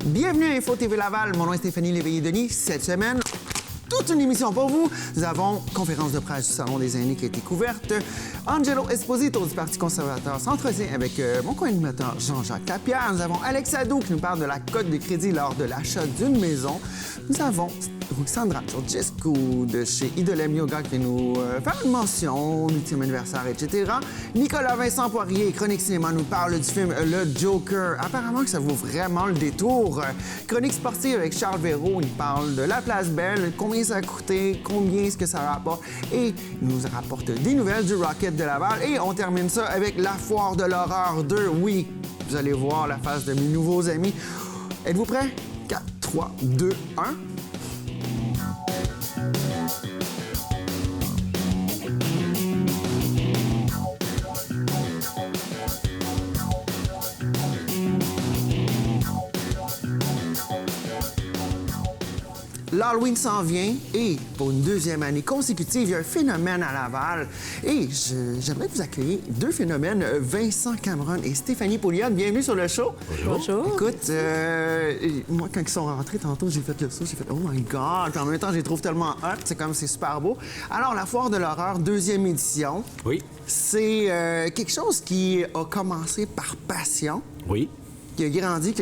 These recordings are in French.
Bienvenue à Info TV Laval, mon nom est Stéphanie Léveillé-Denis. Cette semaine, toute une émission pour vous. Nous avons conférence de presse du Salon des aînés qui a été couverte. Angelo Esposito du Parti conservateur s'entretient avec mon co-animateur Jean-Jacques Lapierre. Nous avons Alex Adou qui nous parle de la cote de crédit lors de l'achat d'une maison. Nous avons Sandra Georgescu de chez Idolem Yoga qui nous faire une mention, 8e anniversaire, etc. Nicolas Vincent Poirier, Chronique Cinéma, nous parle du film Le Joker. Apparemment que ça vaut vraiment le détour. Chronique sportive avec Charles Véraud, il parle de la Place Belle, combien ça a coûté, combien est-ce que ça rapporte, et il nous rapporte des nouvelles du Rocket de Laval. Et on termine ça avec la Foire de l'horreur 2. Oui, vous allez voir la face de mes nouveaux amis. Êtes-vous prêts? 4, 3, 2, 1... L'Halloween s'en vient et pour une deuxième année consécutive, il y a un phénomène à Laval. Et j'aimerais que vous accueilliez deux phénomènes, Vincent Cameron et Stéphanie Pouliot. Bienvenue sur le show. Bonjour. Écoute, moi, quand ils sont rentrés tantôt, j'ai fait le saut, j'ai fait « Oh my God! » Puis en même temps, je les trouve tellement hot, c'est super beau. Alors, la Foire de l'horreur, deuxième édition. Oui. C'est quelque chose qui a commencé par passion. Oui. Qui a grandi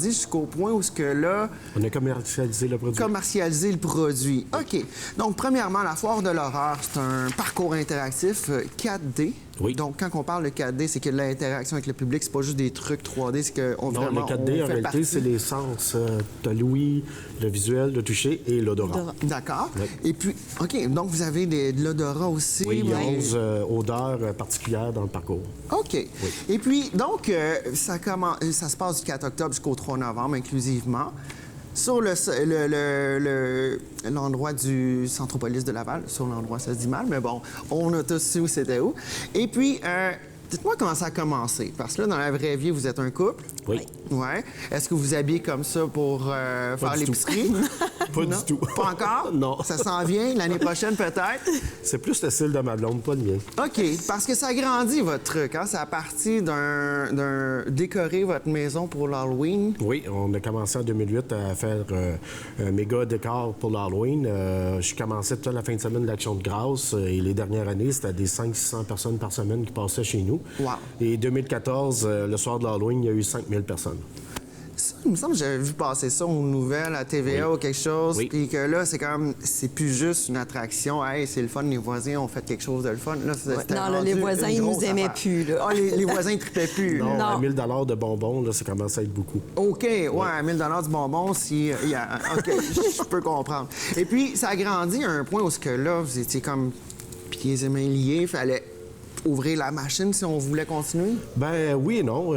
jusqu'au point où ce que là... On a commercialisé le produit. Commercialiser le produit. OK. Donc, premièrement, la Foire de l'horreur, c'est un parcours interactif 4D. Oui. Donc, quand on parle de 4D, c'est que l'interaction avec le public, c'est pas juste des trucs 3D, c'est qu'on Non, vraiment... le 4D, en réalité, c'est les sens. Tu as l'ouïe, le visuel, le toucher et l'odorat. D'accord. Oui. Et puis, OK, donc vous avez de l'odorat aussi. Oui, il y a mais- 11 odeurs particulières dans le parcours. OK. Oui. Et puis, donc, ça se passe du 4 octobre jusqu'au 3 novembre, inclusivement, sur l'endroit du Centropolis de Laval. Sur l'endroit, ça se dit mal, mais bon, on a tous su où c'était où. Et puis, dites-moi comment ça a commencé. Parce que là, dans la vraie vie, vous êtes un couple. Oui. Ouais. Est-ce que vous habillez comme ça pour faire du tout. l'épicerie? Pas Non? du tout. Pas encore? Non. Ça s'en vient l'année prochaine, peut-être? C'est plus le style de ma blonde, pas le mien. OK, parce que ça grandit, votre truc. Hein? Ça a parti d'un décorer votre maison pour l'Halloween. Oui, on a commencé en 2008 à faire un méga décor pour l'Halloween. Je commençais toute la fin de semaine de l'Action de grâce et les dernières années, c'était des 500-600 personnes par semaine qui passaient chez nous. Wow. Et 2014, le soir de l'Halloween, il y a eu 5000 personnes. Ça, il me semble que j'avais vu passer ça aux nouvelles, à TVA Oui. ou quelque chose. Oui. Puis que là, c'est plus juste une attraction. Hey, c'est le fun, les voisins ont fait quelque chose de le fun. Là, c'était Non, là, rendu les voisins, une ils nous grosse aimaient affaire. plus, là. Ah, les voisins ne tripaient plus. Non, Non. à 1000 de bonbons, là, ça commence à être beaucoup. OK, ouais, à 1000 du bonbon, si... OK, je peux comprendre. Et puis, ça a grandi à un point où ce que là, vous étiez comme pieds et mains liés, il fallait ouvrir la machine si on voulait continuer? Ben oui et non.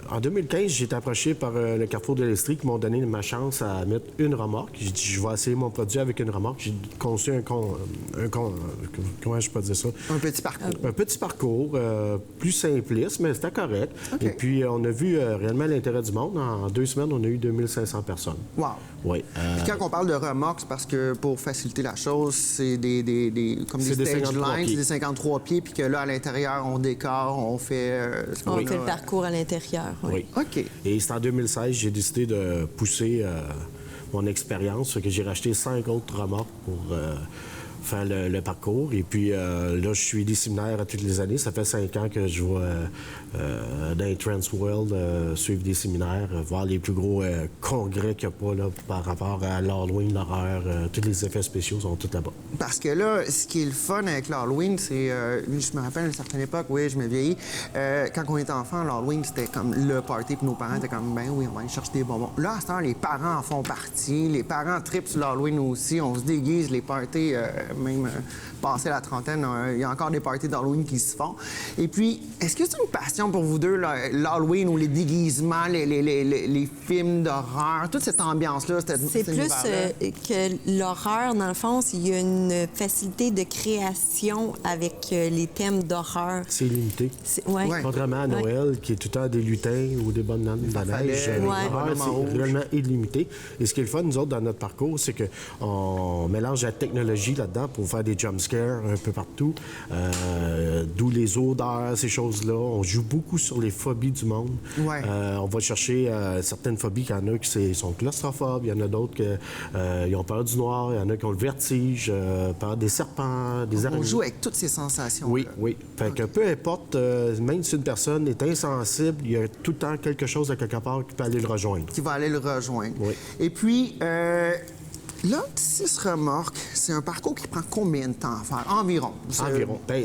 En 2015, j'ai été approché par le Carrefour de l'Estrie qui m'ont donné ma chance à mettre une remorque. J'ai dit, je vais essayer mon produit avec une remorque. J'ai conçu comment je peux dire ça? Un petit parcours. Un petit parcours, plus simpliste, mais c'était correct. OK. Et puis, on a vu réellement l'intérêt du monde. En 2 semaines, on a eu 2500 personnes. Wow. Oui. Puis quand on parle de remorques, c'est parce que pour faciliter la chose, c'est comme des C'est des stage 53 lines, pieds. c'est des 53 pieds, puis que là, à l'intérieur, on décore, on fait... ce qu'on On a, fait le parcours à l'intérieur. Oui. OK. Et c'est en 2016, j'ai décidé de pousser mon expérience. Fait que j'ai racheté 5 autres remorques pour faire le parcours. Et puis là, je suis des séminaires à toutes les années. Ça fait 5 ans que je vais dans les Trans World suivre des séminaires, voir les plus gros congrès qu'il n'y a pas là, par rapport à l'Halloween, l'horreur. Tous les effets spéciaux sont tous là-bas. Parce que là, ce qui est le fun avec l'Halloween, c'est... je me rappelle à une certaine époque, oui, je me vieillis. Quand on était enfant, l'Halloween, c'était comme le party, puis nos parents étaient comme, ben oui, on va aller chercher des bonbons. Là, à ce temps, les parents en font partie. Les parents trippent sur l'Halloween aussi. On se déguise, les parties, même passé la trentaine, il y a encore des parties d'Halloween qui se font. Et puis, est-ce que c'est une passion pour vous deux, là, l'Halloween ou les déguisements, les films d'horreur, toute cette ambiance-là? C'est plus que l'horreur, dans le fond, il y a une facilité de création avec les thèmes d'horreur. C'est limité. Ouais. Ouais. Contrairement à Noël, qui est tout le temps des lutins ou des bonnes nanes de la neige, Ouais. l'horreur, Bonhomme en rouge. c'est réellement illimité. Et ce qui est le fun, nous autres, dans notre parcours, c'est qu'on mélange la technologie là-dedans pour faire des jumpscares un peu partout, d'où les odeurs, ces choses-là. On joue beaucoup sur les phobies du monde. Ouais. On va chercher certaines phobies. Il y en a qui sont claustrophobes, il y en a d'autres qui ont peur du noir, il y en a qui ont le vertige, peur des serpents, des araignées. On joue avec toutes ces sensations. Oui, oui. Fait que peu importe, même si une personne est insensible, il y a tout le temps quelque chose à quelque part qui peut aller le rejoindre. Qui va aller le rejoindre. Oui. Et puis, là, 6 remorques, c'est un parcours qui prend combien de temps à faire? Environ. Environ. Bien,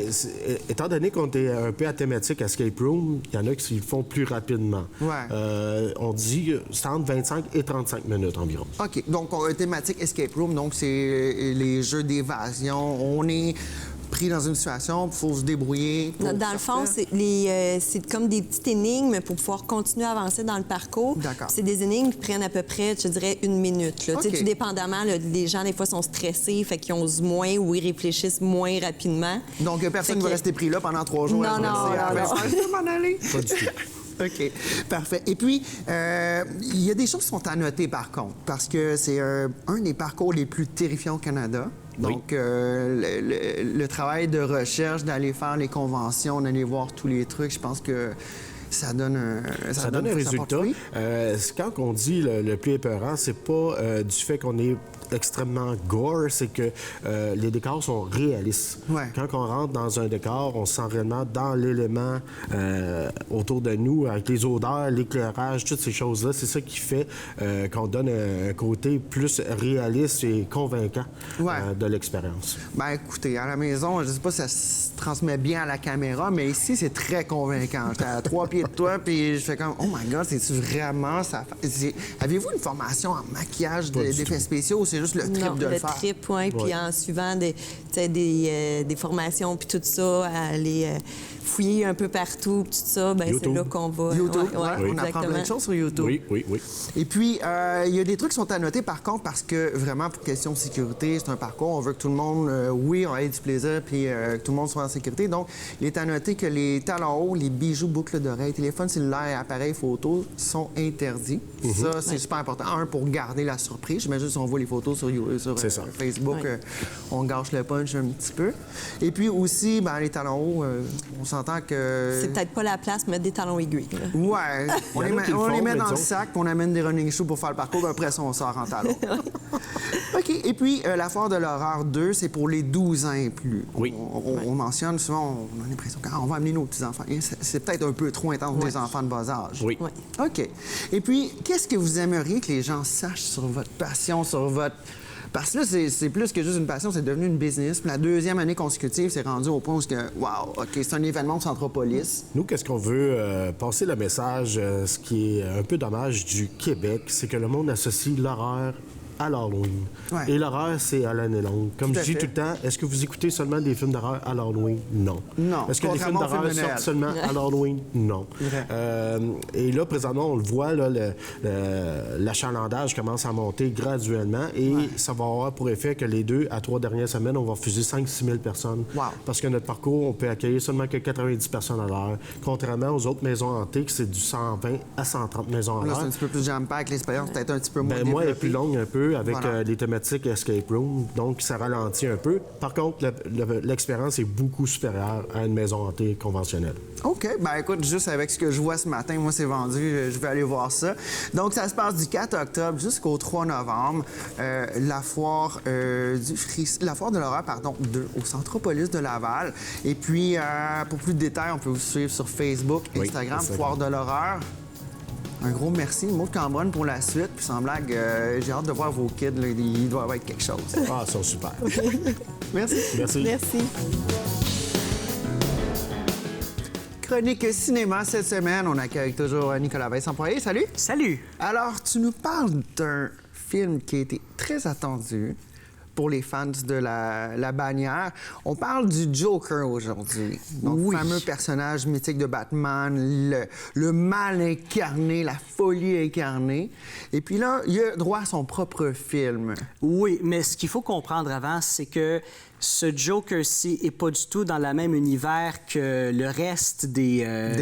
étant donné qu'on est un peu à thématique escape room, il y en a qui le font plus rapidement. Ouais. On dit c'est entre 25 et 35 minutes environ. OK. Donc, thématique escape room, donc c'est les jeux d'évasion. On est pris dans une situation, il faut se débrouiller. Dans le fond, c'est comme des petites énigmes pour pouvoir continuer à avancer dans le parcours. D'accord. C'est des énigmes qui prennent à peu près, je dirais, 1 minute. Là. OK. Tu sais, tout dépendamment, là, les gens, des fois, sont stressés, fait qu'ils osent moins ou ils réfléchissent moins rapidement. Donc, personne ne Fait va que- rester pris là pendant 3 jours. Non, non, Je vais m'en aller. Pas du tout. OK, parfait. Et puis, il y a des choses qui sont à noter, par contre, parce que c'est un des parcours les plus terrifiants au Canada. Donc, le travail de recherche, d'aller faire les conventions, d'aller voir tous les trucs, je pense que ça donne un... Ça donne un résultat. Quand on dit le plus épeurant, c'est pas du fait qu'on est extrêmement gore, c'est que les décors sont réalistes. Ouais. Quand on rentre dans un décor, on se sent réellement dans l'élément autour de nous, avec les odeurs, l'éclairage, toutes ces choses-là. C'est ça qui fait qu'on donne un côté plus réaliste et convaincant de l'expérience. Ben écoutez, à la maison, je sais pas si ça se transmet bien à la caméra, mais ici, c'est très convaincant. J'étais à 3 pieds de toi, puis je fais comme, oh my God, c'est-tu vraiment ça? Avez-vous une formation en maquillage d'effets spéciaux ou c'est juste le trip de le faire? Le trip, oui. Puis en suivant des formations, puis tout ça, à aller fouiller un peu partout, puis tout ça, ben c'est là qu'on va... YouTube, Ouais, on apprend plein de choses sur YouTube. Oui, oui, oui. Et puis, il y a des trucs qui sont à noter, par contre, parce que vraiment, pour question de sécurité, c'est un parcours. On veut que tout le monde, on ait du plaisir, puis que tout le monde soit en sécurité. Donc, il est à noter que les talons hauts, les bijoux, boucles d'oreilles, téléphones cellulaires et appareils photo sont interdits. Ça, c'est super important. Un, pour garder la surprise. J'imagine si on voit les photos sur Facebook, on gâche le punch un petit peu. Et puis aussi, ben, les talons hauts, on s'entend que... C'est peut-être pas la place pour mettre des talons aiguilles. Là. Ouais, on les met dans le sac, puis on amène des running shoes pour faire le parcours, puis après ça, on sort en talons. OK. Et puis, la Foire de l'horreur 2, c'est pour les 12 ans et plus. Oui. On mentionne souvent, on a l'impression qu'on va amener nos petits-enfants. C'est peut-être un peu trop intense pour les enfants de bas âge. Oui. Ouais. OK. Et puis, qu'est-ce que vous aimeriez que les gens sachent sur votre passion, sur votre... Parce que là, c'est plus que juste une passion, c'est devenu une business. Puis la 2e année consécutive, c'est rendu au point où wow, OK, c'est un événement de Centropolis. Nous, qu'est-ce qu'on veut passer le message, ce qui est un peu dommage du Québec, c'est que le monde associe l'horreur à l'Halloween. Ouais. Et l'horreur, c'est à l'année longue. Comme Tout à je dis fait. tout le temps, est-ce que vous écoutez seulement des films d'horreur à l'Halloween? Non. Non. Est-ce que les films Contrairement aux d'horreur films de Noël. sortent seulement à l'Halloween? Non. Vrai. Et là, présentement, on le voit, là, l'achalandage commence à monter graduellement et ça va avoir pour effet que les 2 à 3 dernières semaines, on va refuser 5-6 000 personnes. Wow. Parce que notre parcours, on peut accueillir seulement que 90 personnes à l'heure, contrairement aux autres maisons hantées, que c'est du 120 à 130 maisons à Là, c'est l'heure. un petit peu plus jam-pack, l'expérience peut-être un petit peu moins Ben, moi, elle est développée. plus longue un peu avec Voilà. les thématiques escape room, donc ça ralentit un peu. Par contre, l'expérience est beaucoup supérieure à une maison hantée conventionnelle. OK. Ben écoute, juste avec ce que je vois ce matin, moi, c'est vendu. Je vais aller voir ça. Donc, ça se passe du 4 octobre jusqu'au 3 novembre. La foire la foire de l'horreur, 2, au Centropolis de Laval. Et puis, pour plus de détails, on peut vous suivre sur Facebook, Oui, Instagram, Instagram. Foire de l'horreur. Un gros merci, mot de Cambronne pour la suite. Puis sans blague, j'ai hâte de voir vos kids. Là, il doit y avoir quelque chose. Ah, ils sont super. Merci. Merci. Merci. Chronique cinéma cette semaine. On accueille toujours Nicolas Vincent-Poirier. Salut. Salut! Alors, tu nous parles d'un film qui a été très attendu pour les fans de la bannière. On parle du Joker aujourd'hui. Donc, Oui. fameux personnage mythique de Batman, le mal incarné, la folie incarnée. Et puis là, il a droit à son propre film. Oui, mais ce qu'il faut comprendre avant, c'est que ce Joker-ci n'est pas du tout dans le même univers que le reste des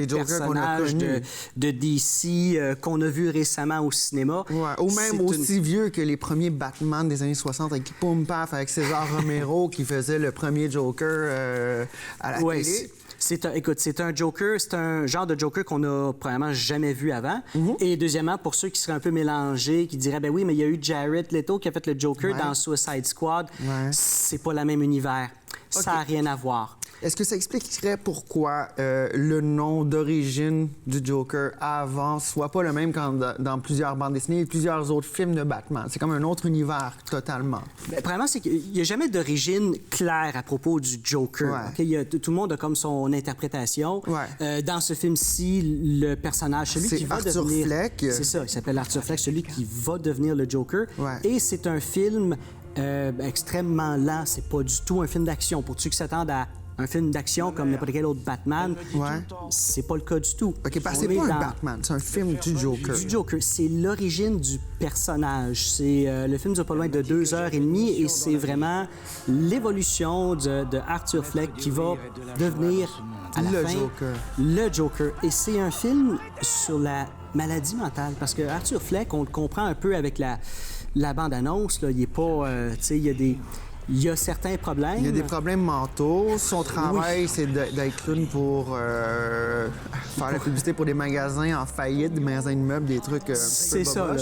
Jokers qu'on a personnages connus. de DC qu'on a vus récemment au cinéma. Ouais, ou même C'est aussi vieux que les premiers Batman des années 60 avec Poum Paf, avec César Romero qui faisait le premier Joker à la Ouais, télé. Écoute, c'est un Joker, c'est un genre de Joker qu'on a probablement jamais vu avant. Et deuxièmement, pour ceux qui seraient un peu mélangés, qui diraient, ben oui, mais il y a eu Jared Leto qui a fait le Joker dans Suicide Squad. C'est pas le même univers. Ça n'a rien à voir. Est-ce que ça expliquerait pourquoi le nom d'origine du Joker avant soit pas le même qu'en dans plusieurs bandes dessinées et plusieurs autres films de Batman? C'est comme un autre univers totalement. Bien, premièrement, c'est qu'il n'y a jamais d'origine claire à propos du Joker. Okay? Tout le monde a comme son interprétation. Dans ce film-ci, le personnage, celui qui va Arthur devenir... Fleck. C'est ça, il s'appelle Arthur Fleck, celui qui va devenir le Joker. Et c'est un film extrêmement lent. C'est pas du tout un film d'action. Pour ceux qui s'attendent à un film d'action comme n'importe quel autre Batman, c'est pas le cas du tout. OK, parce que c'est pas un Batman, c'est un film du Joker. Du Joker, c'est l'origine du personnage. Le film dure pas loin de 2h30 et c'est vraiment l'évolution de Arthur Fleck qui va devenir à la fin le Joker. Et c'est un film sur la maladie mentale parce que Arthur Fleck, on le comprend un peu avec la bande-annonce, là, il est pas... tu sais, il y a certains problèmes. Il y a des problèmes mentaux. Son travail, c'est d'être clown pour faire la publicité pour des magasins en faillite, des magasins de meubles, des trucs c'est ça,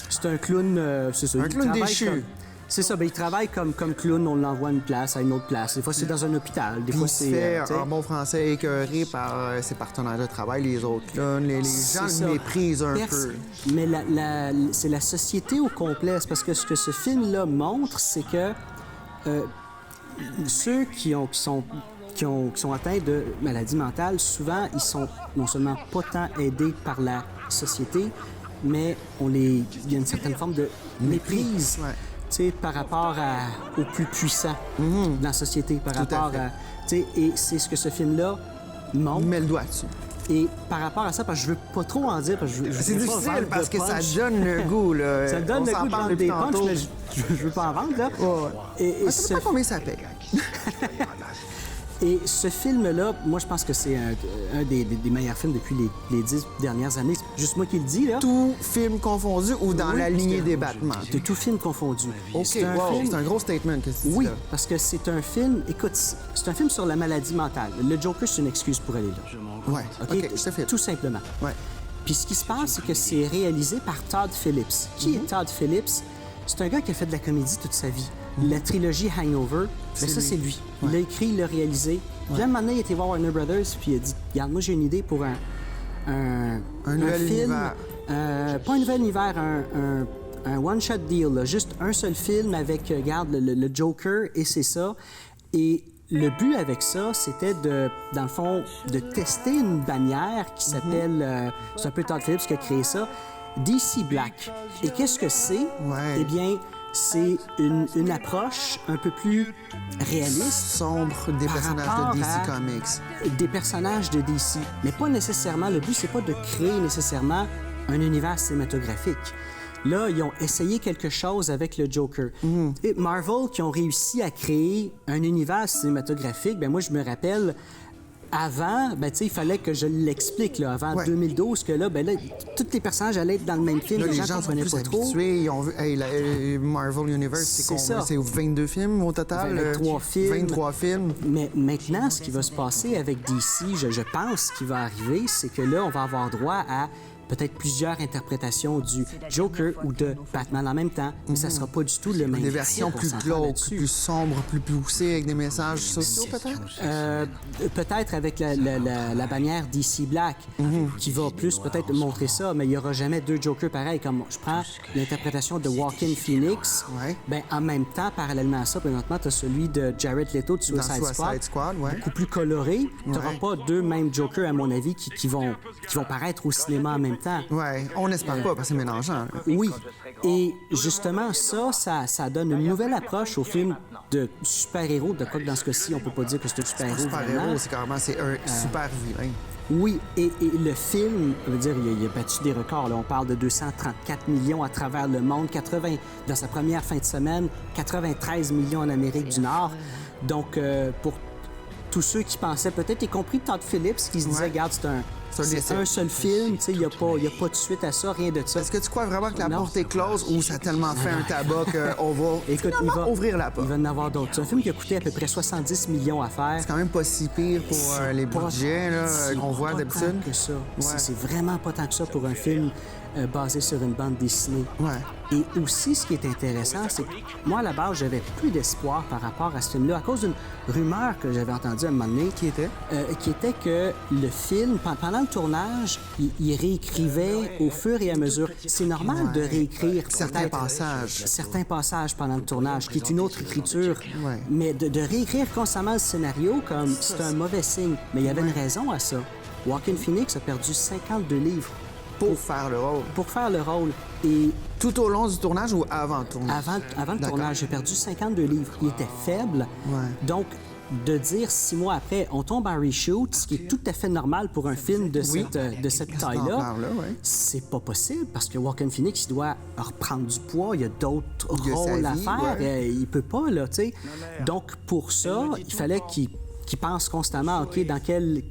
c'est un clown... c'est ça. Un clown déchu. C'est ça, il travaille comme clown, on l'envoie à une place, à une autre place. Des fois, c'est dans un hôpital. Des fois, il se fait, en bon français, écœuré par ses partenaires de travail, les autres clowns. Les gens le méprisent un peu. Mais c'est la société au complet. Parce que ce que ce film-là montre, c'est que ceux qui sont atteints de maladies mentales, souvent, ils sont non seulement pas tant aidés par la société, mais il y a une certaine forme de méprise par rapport aux plus puissants dans la société, par rapport à... Et c'est ce que ce film-là montre. Mets le doigt dessus. Et par rapport à ça, parce que je veux pas trop en dire, parce que c'est difficile parce que ça donne le goût, là. Ça donne le goût de vendre des punchs, mais je veux pas en vendre, là. Et ça ne pas combien ça paye. Et ce film-là, moi, je pense que c'est un des meilleurs films depuis les 10 dernières années. C'est juste moi qui le dis, là. Tout film confondu ou dans la lignée des Batman? De tout film confondu. OK, c'est un gros statement que tu dis. Oui, là. parce que c'est un film... Écoute, c'est un film sur la maladie mentale. Le Joker, c'est une excuse pour aller là. Oui, OK, je te file. Tout simplement. Ouais. Puis ce qui se passe, c'est que c'est réalisé par Todd Phillips. Qui est Todd Phillips? C'est un gars qui a fait de la comédie toute sa vie. La trilogie Hangover, mais ça, c'est lui. Il l'a écrit, il l'a réalisé. Puis là, un moment donné, il était voir Warner Brothers, puis il a dit, regarde, moi, j'ai une idée pour un nouvel film. univers. Pas un nouvel univers, un one-shot deal. Là. Juste un seul film avec, regarde, le Joker, et c'est ça. Et le but avec ça, c'était dans le fond, de tester une bannière qui s'appelle... c'est un peu Todd Phillips qui a créé ça, DC Black. Et qu'est-ce que c'est? Eh bien... c'est une approche un peu plus réaliste. Sombre des personnages de DC Comics. Des personnages de DC. Mais pas nécessairement, le but, c'est pas de créer nécessairement un univers cinématographique. Là, ils ont essayé quelque chose avec le Joker. Et Marvel, qui ont réussi à créer un univers cinématographique, ben moi, je me rappelle... Avant, il fallait que je l'explique, là, avant 2012, que là, tous les personnages allaient être dans le même film. Là, les gens sont comprenaient plus pas trop. habitués. Ils ont vu, Marvel Universe, c'est 22 films au total? 23 films. 23 films. Mais maintenant, ce qui va se passer avec DC, je pense qu'il va arriver, c'est que là, on va avoir droit à peut-être plusieurs interprétations du Joker ou de Batman en même temps, mais ça sera pas du tout le même. Des versions plus glauques, plus sombres, plus poussées, avec des messages sociaux, peut-être? Peut-être avec la bannière DC Black, qui va plus peut-être montrer ça, mais il n'y aura jamais deux Jokers pareils. Comme je prends l'interprétation de Joaquin Phoenix, ben, en même temps, parallèlement à ça, présentement, tu as celui de Jared Leto de Suicide Squad, beaucoup plus coloré. Tu n'auras pas deux mêmes Jokers, à mon avis, qui vont paraître au cinéma en même temps. Oui, on n'espère pas, parce que c'est mélangeant. Oui, et justement, ça donne une nouvelle approche au film de super-héros, de quoi que dans ce cas-ci, on peut pas dire que c'est un super-héros. Super-héros, c'est carrément un super vilain. Oui, et le film, je veux dire, il a battu des records. Là. On parle de 234 millions à travers le monde, dans sa première fin de semaine, 93 millions en Amérique du Nord. Donc, pour tous ceux qui pensaient, peut-être y compris Todd Phillips, qui se disait, regarde, C'est un seul film, tu sais, il n'y a pas de suite à ça, rien de ça. Est-ce que tu crois vraiment que la porte est close ou ça a tellement fait un tabac qu'on va ouvrir la porte? Il va en avoir d'autres. C'est un film qui a coûté à peu près 70 millions à faire. C'est quand même pas si pire pour les budgets qu'on voit d'habitude. Que ça. Ouais. C'est vraiment pas tant que ça pour un film basé sur une bande dessinée. Ouais. Et aussi, ce qui est intéressant, c'est que moi, à la base, j'avais plus d'espoir par rapport à ce film-là à cause d'une rumeur que j'avais entendue à un moment donné. Qui était? Qui était que le film, pendant le tournage, il réécrivait au fur et à mesure. C'est normal de réécrire certains passages pendant le tournage, qui est une autre écriture. Ouais. Mais de réécrire constamment le scénario, comme c'est un mauvais signe. Mais il y avait une raison à ça. Joaquin Phoenix a perdu 52 livres. Pour faire le rôle. Pour faire le rôle. Et tout au long du tournage ou avant le tournage? Avant le tournage, j'ai perdu 52 livres. Il était faible. Ouais. Donc, de dire 6 mois après, on tombe en reshoot, ce qui est tout à fait normal pour un film de cette taille-là, c'est pas possible parce que Joaquin Phoenix, il doit reprendre du poids, il y a d'autres rôles à faire, il peut pas, là, tu sais. Donc, pour ça, il fallait qu'il pense constamment, OK, dans quel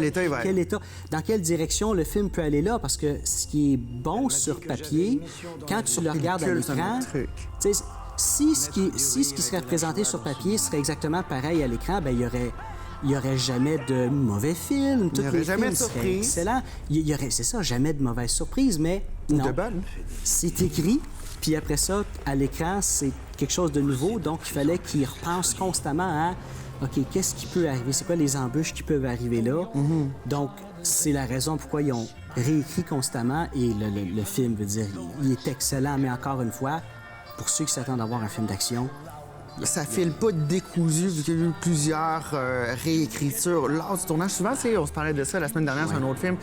état il va être? Dans quelle direction le film peut aller là? Parce que ce qui est bon sur papier, quand tu le regardes à l'écran, tu sais, si ce qui serait présenté sur papier serait exactement pareil à l'écran, ben il y aurait jamais de mauvais films. Il n'y aurait jamais de surprise. Excellent. Il y aurait, c'est ça, jamais de mauvaise surprise, mais non. De bonne. C'est écrit, puis après ça, à l'écran, c'est quelque chose de nouveau, donc il fallait qu'il repense constamment à OK, qu'est-ce qui peut arriver? C'est quoi les embûches qui peuvent arriver là? Donc, c'est la raison pourquoi ils ont réécrit constamment et le film, veut dire, il est excellent, mais encore une fois, pour ceux qui s'attendent à voir un film d'action, ça file pas décousu vu qu'il y a eu plusieurs réécritures lors du tournage. Souvent, on se parlait de ça la semaine dernière sur un autre film.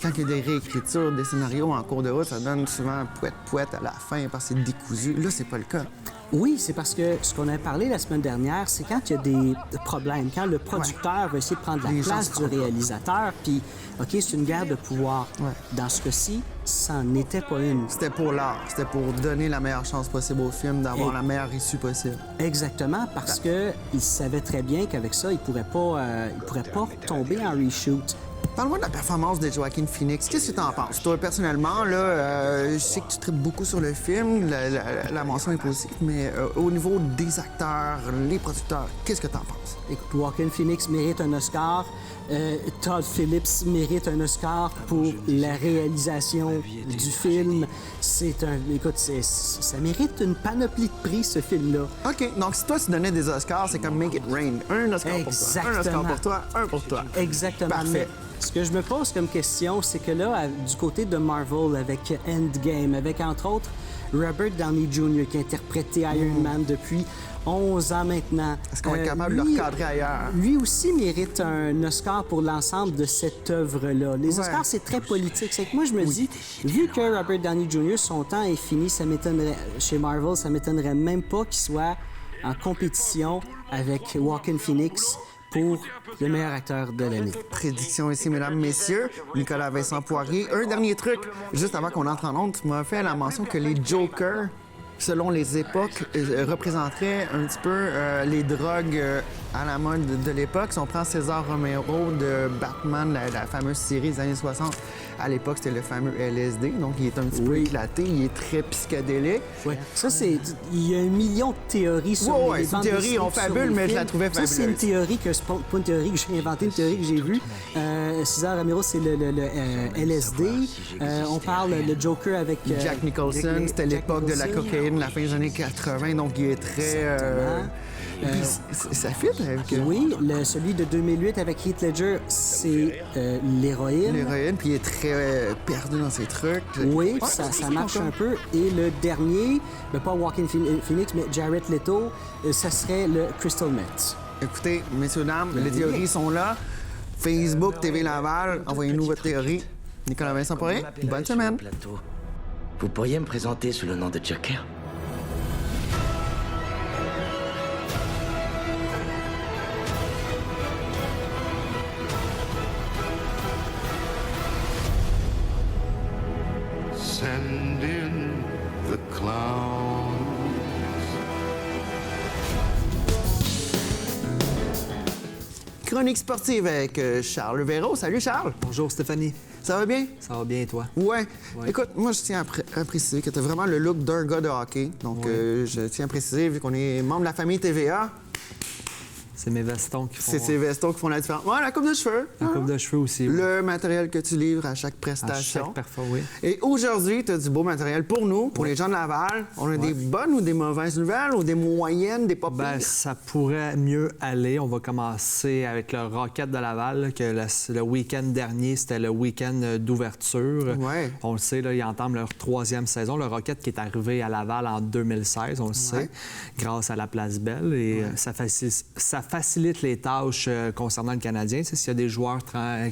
Quand il y a des réécritures, des scénarios en cours de route, ça donne souvent pouette à la fin parce que c'est décousu. Là, c'est pas le cas. Oui, c'est parce que ce qu'on a parlé la semaine dernière, c'est quand il y a des problèmes, quand le producteur veut essayer de prendre la place du réalisateur, puis, OK, c'est une guerre de pouvoir. Dans ce cas-ci, ça n'en était pas une. C'était pour l'art, c'était pour donner la meilleure chance possible au film, d'avoir la meilleure issue possible. Exactement, parce qu'il savait très bien qu'avec ça, il pourrait pas tomber en reshoot. Parle-moi de la performance de Joaquin Phoenix. Qu'est-ce que tu en penses? Toi, personnellement, là, je sais que tu traites beaucoup sur le film, la mention est positive, mais au niveau des acteurs, les producteurs, qu'est-ce que tu en penses? Écoute, Joaquin Phoenix mérite un Oscar. Todd Phillips mérite un Oscar pour la réalisation du film. Écoute, ça mérite une panoplie de prix, ce film-là. OK. Donc, si toi, tu donnais des Oscars, c'est comme Make It Rain. Un Oscar pour toi. Un Oscar pour toi, un pour toi. Exactement. Parfait. Ce que je me pose comme question, c'est que là, du côté de Marvel, avec Endgame, avec entre autres Robert Downey Jr. qui a interprété Iron Man depuis 11 ans maintenant. Est-ce qu'on est capable de le recadrer ailleurs? Lui aussi mérite un Oscar pour l'ensemble de cette œuvre-là. Les Oscars, c'est très politique. C'est que moi, je me dis, vu que Robert Downey Jr., son temps est fini, ça m'étonnerait, chez Marvel, ça m'étonnerait même pas qu'il soit en compétition avec Joaquin Phoenix pour le meilleur acteur de l'année. Prédiction ici, mesdames, messieurs. Nicolas Vincent Poirier. Un dernier truc, juste avant qu'on entre en ondes, tu m'as fait la mention que les Jokers, selon les époques, représenteraient un petit peu les drogues à la mode de l'époque. Si on prend César Romero de Batman, la fameuse série des années 60, à l'époque, c'était le fameux LSD, donc il est un petit peu éclaté, il est très psychédélique. Oui, ça, c'est... Il y a un million de théories sur les c'est une théorie, on fabule, mais je la trouvais fabuleuse. Ça, c'est une théorie que... C'est pas une théorie que j'ai inventée, une théorie que j'ai vue. César Romero, c'est le LSD. On parle le Joker avec... Jack Nicholson, c'était l'époque de la cocaïne, la fin des années 80, donc il est très... ça fit avec... Oui, celui de 2008 avec Heath Ledger, c'est l'héroïne. L'héroïne, puis il est très perdu dans ses trucs. Oui, ça marche un peu. Et le dernier, pas Joaquin Phoenix, mais Jared Leto, ça serait le Crystal Meth. Écoutez, messieurs, dames, les théories sont là. Facebook, TV Laval, envoyez-nous votre théorie. Nicolas Vincent Poirier, bonne semaine. Vous pourriez me présenter sous le nom de Joker? Send in the clowns. Chronique sportive avec Charles Véraud. Salut Charles. Bonjour Stéphanie. Ça va bien? Ça va bien et toi? Ouais. Écoute, moi je tiens à préciser que tu as vraiment le look d'un gars de hockey. Donc je tiens à préciser, vu qu'on est membre de la famille TVA, C'est mes vestons qui font... c'est ces vestons qui font la différence. Ouais, la coupe de cheveux. La coupe de cheveux aussi. Le matériel que tu livres à chaque à prestation. chaque parfois, oui. Et aujourd'hui, tu as du beau matériel pour nous, pour les gens de Laval. On a des bonnes ou des mauvaises nouvelles, ou des moyennes, des pas Ben, pires? ça pourrait mieux aller. On va commencer avec le Rocket de Laval, là, que le week-end dernier, c'était le week-end d'ouverture. Ouais. On le sait, là, ils entament leur 3e saison. Le Rocket qui est arrivé à Laval en 2016, on le sait, grâce à la Place Belle. Et ça facilite les tâches concernant le Canadien. Tu sais, s'il y a des joueurs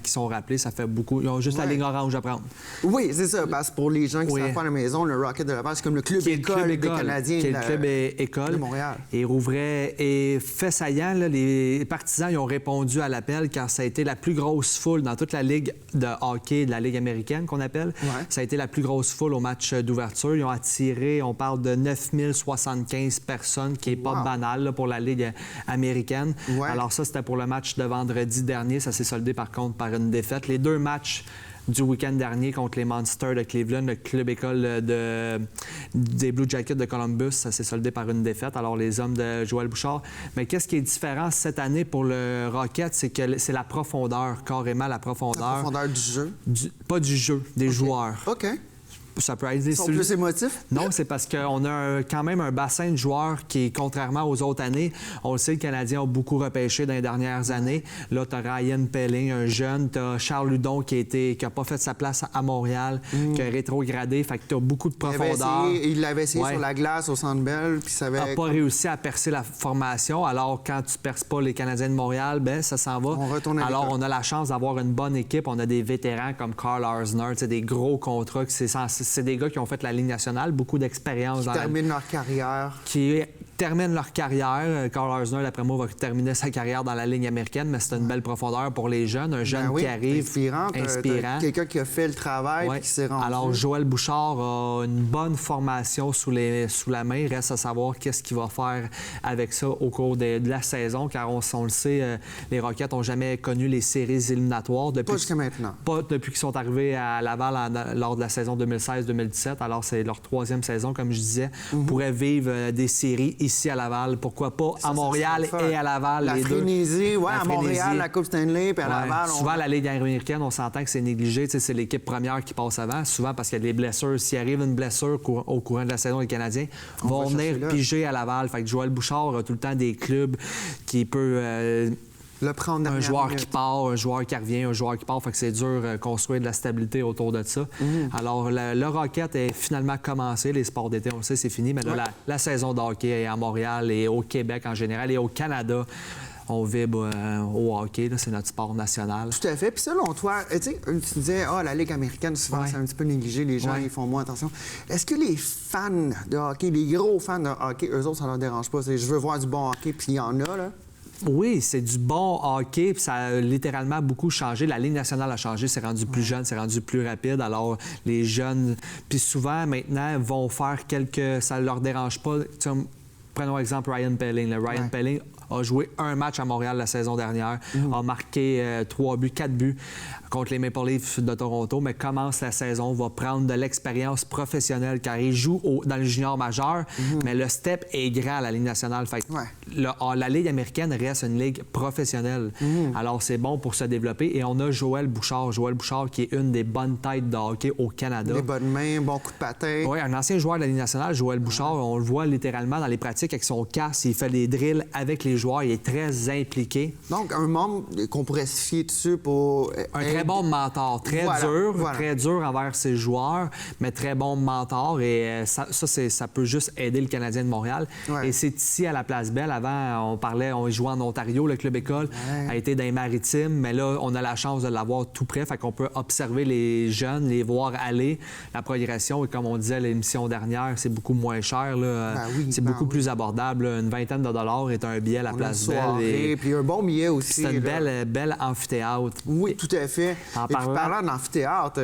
qui sont rappelés, ça fait beaucoup. Ils ont juste la ligne orange à prendre. Oui, c'est ça, parce que pour les gens qui ne savent pas à la maison, le Rocket de Laval, c'est comme le club école des Canadiens qui est le club école de Montréal. Et Rouvray. Et fait saillant, là, les partisans ils ont répondu à l'appel car ça a été la plus grosse foule dans toute la ligue de hockey de la Ligue américaine qu'on appelle. Ça a été la plus grosse foule au match d'ouverture. Ils ont attiré, on parle de 9075 personnes, qui n'est pas banal là, pour la Ligue américaine. Alors ça, c'était pour le match de vendredi dernier. Ça s'est soldé par contre par une défaite. Les 2 matchs du week-end dernier contre les Monsters de Cleveland, le club école des Blue Jackets de Columbus, ça s'est soldé par une défaite. Alors, les hommes de Joël Bouchard. Mais qu'est-ce qui est différent cette année pour le Rocket? C'est que c'est la profondeur, carrément la profondeur. La profondeur du jeu? Pas du jeu, des joueurs. OK. Ça peut être des Ils sont plus émotifs? Non, c'est parce qu'on a quand même un bassin de joueurs qui, contrairement aux autres années, on le sait, le Canadien a beaucoup repêché dans les dernières années. Là, tu as Ryan Pelling, un jeune. Tu as Charles Ludon qui n'a pas fait sa place à Montréal, qui a rétrogradé. Fait que tu as beaucoup de profondeur. Il l'avait essayé sur la glace au Centre Bell, puis ça avait... n'a pas réussi à percer la formation. Alors, quand tu ne perces pas les Canadiens de Montréal, ben ça s'en va. On retourne à Alors, l'école. on a la chance d'avoir une bonne équipe. On a des vétérans comme Carl Arzner, des gros contrats. C'est des gars qui ont fait la Ligue nationale, beaucoup d'expérience. Qui terminent leur carrière. Qui terminent leur carrière. Carl Arzner, d'après moi, va terminer sa carrière dans la Ligue américaine, mais c'est une belle profondeur pour les jeunes. Un jeune qui arrive, inspirant. Quelqu'un qui a fait le travail et qui s'est rendu. Alors, Joël Bouchard a une bonne formation sous la main. Il reste à savoir qu'est-ce qu'il va faire avec ça au cours de la saison, car on le sait, les Rockets n'ont jamais connu les séries éliminatoires. Pas jusqu'à maintenant. Pas depuis qu'ils sont arrivés à Laval lors de la saison 2016-2017. Alors, c'est leur 3e saison, comme je disais. Pourraient vivre des séries ici à Laval. Pourquoi pas à Montréal et à Laval, les deux. La frénésie, La à Montréal, la Coupe Stanley, puis à Laval. Souvent, la Ligue américaine, on s'entend que c'est négligé. C'est l'équipe première qui passe avant. Souvent, parce qu'il y a des blessures. S'il arrive une blessure au courant de la saison, les Canadiens vont venir piger à Laval. Fait que Joël Bouchard a tout le temps des clubs qui peut... le prendre un joueur qui part, un joueur qui revient, un joueur qui part. Fait que c'est dur construire de la stabilité autour de ça. Alors, le Rocket est finalement commencé. Les sports d'été, on le sait, c'est fini. Mais là, la saison de hockey est à Montréal et au Québec en général et au Canada. On vibre au hockey, c'est notre sport national. Tout à fait. Puis selon toi, tu sais, tu disais, la Ligue américaine, souvent, c'est un petit peu négligé. Les gens, ils font moins attention. Est-ce que les fans de hockey, les gros fans de hockey, eux autres, ça leur dérange pas? Je veux voir du bon hockey, puis il y en a, là. Oui, c'est du bon hockey, puis ça a littéralement beaucoup changé. La Ligue nationale a changé, c'est rendu plus jeune, c'est rendu plus rapide. Alors, les jeunes, puis souvent, maintenant, vont faire ça leur dérange pas. Prenons exemple Ryan Pelling. Ryan Pelling a joué un match à Montréal la saison dernière, a marqué 4 buts contre les Maple Leafs de Toronto, mais commence la saison, va prendre de l'expérience professionnelle car il joue dans le junior majeur, mais le step est grand à la Ligue nationale. Fait que la Ligue américaine reste une ligue professionnelle. Alors, c'est bon pour se développer. Et on a Joël Bouchard. Joël Bouchard qui est une des bonnes têtes de hockey au Canada. Des bonnes mains, bon coup de patin. Oui, un ancien joueur de la Ligue nationale, Joël Bouchard, on le voit littéralement dans les pratiques avec son casque. Il fait des drills avec les joueurs. Il est très impliqué. Donc, un membre qu'on pourrait se fier dessus pour... Un très bon mentor. Très dur envers ses joueurs, mais très bon mentor. Et ça peut juste aider le Canadien de Montréal. Et c'est ici, à la Place Belle. Avant, on jouait en Ontario. Le club école a été dans les Maritimes. Mais là, on a la chance de l'avoir tout près. Fait qu'on peut observer les jeunes, les voir aller. La progression, et comme on disait l'émission dernière, c'est beaucoup moins cher. C'est beaucoup plus abordable. Une vingtaine de dollars est un billet la On a Place une soirée, Belle. puis un bon billet aussi. C'est une là. belle amphithéâtre. Oui, tout à fait. En Et puis parlant d'amphithéâtre,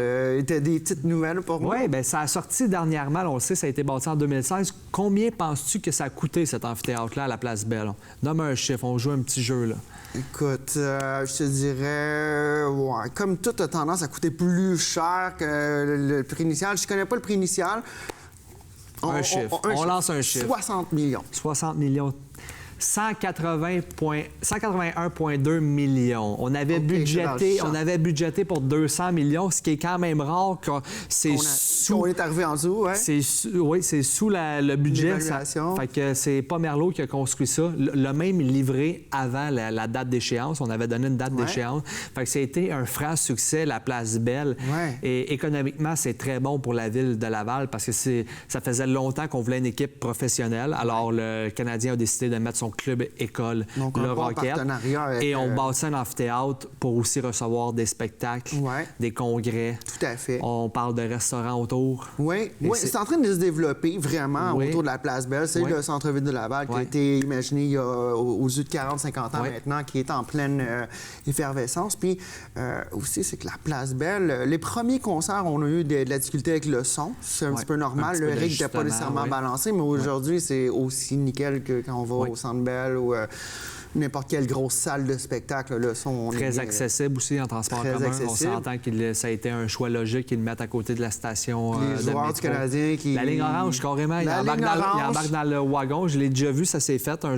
t'as des petites nouvelles pour moi? Oui, bien, ça a sorti dernièrement, on le sait, ça a été bâti en 2016. Combien penses-tu que ça a coûté, cet amphithéâtre-là, à la Place Belle? Nomme un chiffre, on joue un petit jeu, là. Écoute, je te dirais, ouais, comme tout a tendance à coûter plus cher que le prix initial, je connais pas le prix initial. Un chiffre. On lance un chiffre. 60 millions. 60 millions. 181,2 millions. On avait, OK, c'est dans le champ. on avait budgété pour 200 millions, ce qui est quand même rare. C'est sous... On est arrivé en dessous, ouais. Oui, c'est sous le budget. L'évaluation. Fait que c'est pas Merlot qui a construit ça. Le même livré avant la date d'échéance. On avait donné une date d'échéance. Fait que ça a été un franc succès, la Place Belle. Ouais. Et économiquement, c'est très bon pour la ville de Laval parce que ça faisait longtemps qu'on voulait une équipe professionnelle. Alors, le Canadien a décidé de mettre son club école, Donc, on le a pas un Rocket. partenariat avec, Et on bâtit un amphithéâtre pour aussi recevoir des spectacles, Ouais. des congrès. Tout à fait. On parle de restaurants autour. Oui, Et c'est en train de se développer vraiment Oui. autour de la Place Belle. C'est Oui. le centre-ville de Laval qui a Oui. été imaginé il y a aux yeux de 40-50 ans Oui. maintenant, qui est en pleine effervescence. Puis aussi, c'est que la Place Belle, les premiers concerts, on a eu de la difficulté avec le son. C'est un Oui. petit peu normal. Un petit Le peu rig n'était pas d'ajustement, nécessairement oui. balancé, mais aujourd'hui, c'est aussi nickel que quand on va Oui. au Centre Bell ou n'importe quelle grosse salle de spectacle. Le son, on est Très bien, là. accessible aussi en transport Très commun. accessible. On s'entend que ça a été un choix logique qu'ils le mettent à côté de la station Les de joueurs métro. du Canadien qui... La ligne orange, carrément. Il La embarque, ligne orange. il embarque dans le wagon. Je l'ai déjà vu, ça s'est fait. Un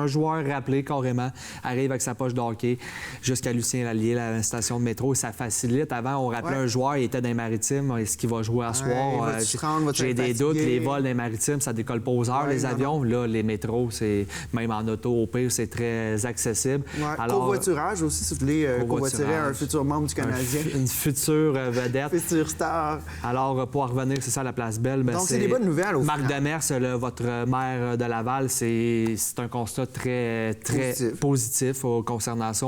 joueur rappelé carrément arrive avec sa poche de hockey jusqu'à Lucien Lallier, la station de métro. Ça facilite. Avant, on rappelait Ouais. un joueur, il était dans les maritimes. Est-ce qu'il va jouer à soir? vas-tu te rendre, vas-tu J'ai être des fatigué? doutes. Les vols dans les maritimes, ça décolle pas aux heures, Ouais, les non, avions. Là, les métros, c'est même en auto, au pire, c'est très accessible. Ouais. Covoiturage aussi, si vous voulez covoiturer un futur membre du Canadien. Une future vedette. Futur star. Alors, pour en revenir, c'est ça, la Place Belle. Ben, Donc, c'est des bonnes nouvelles, au Marc final. Demers, votre maire de Laval, c'est un constat très positif concernant ça.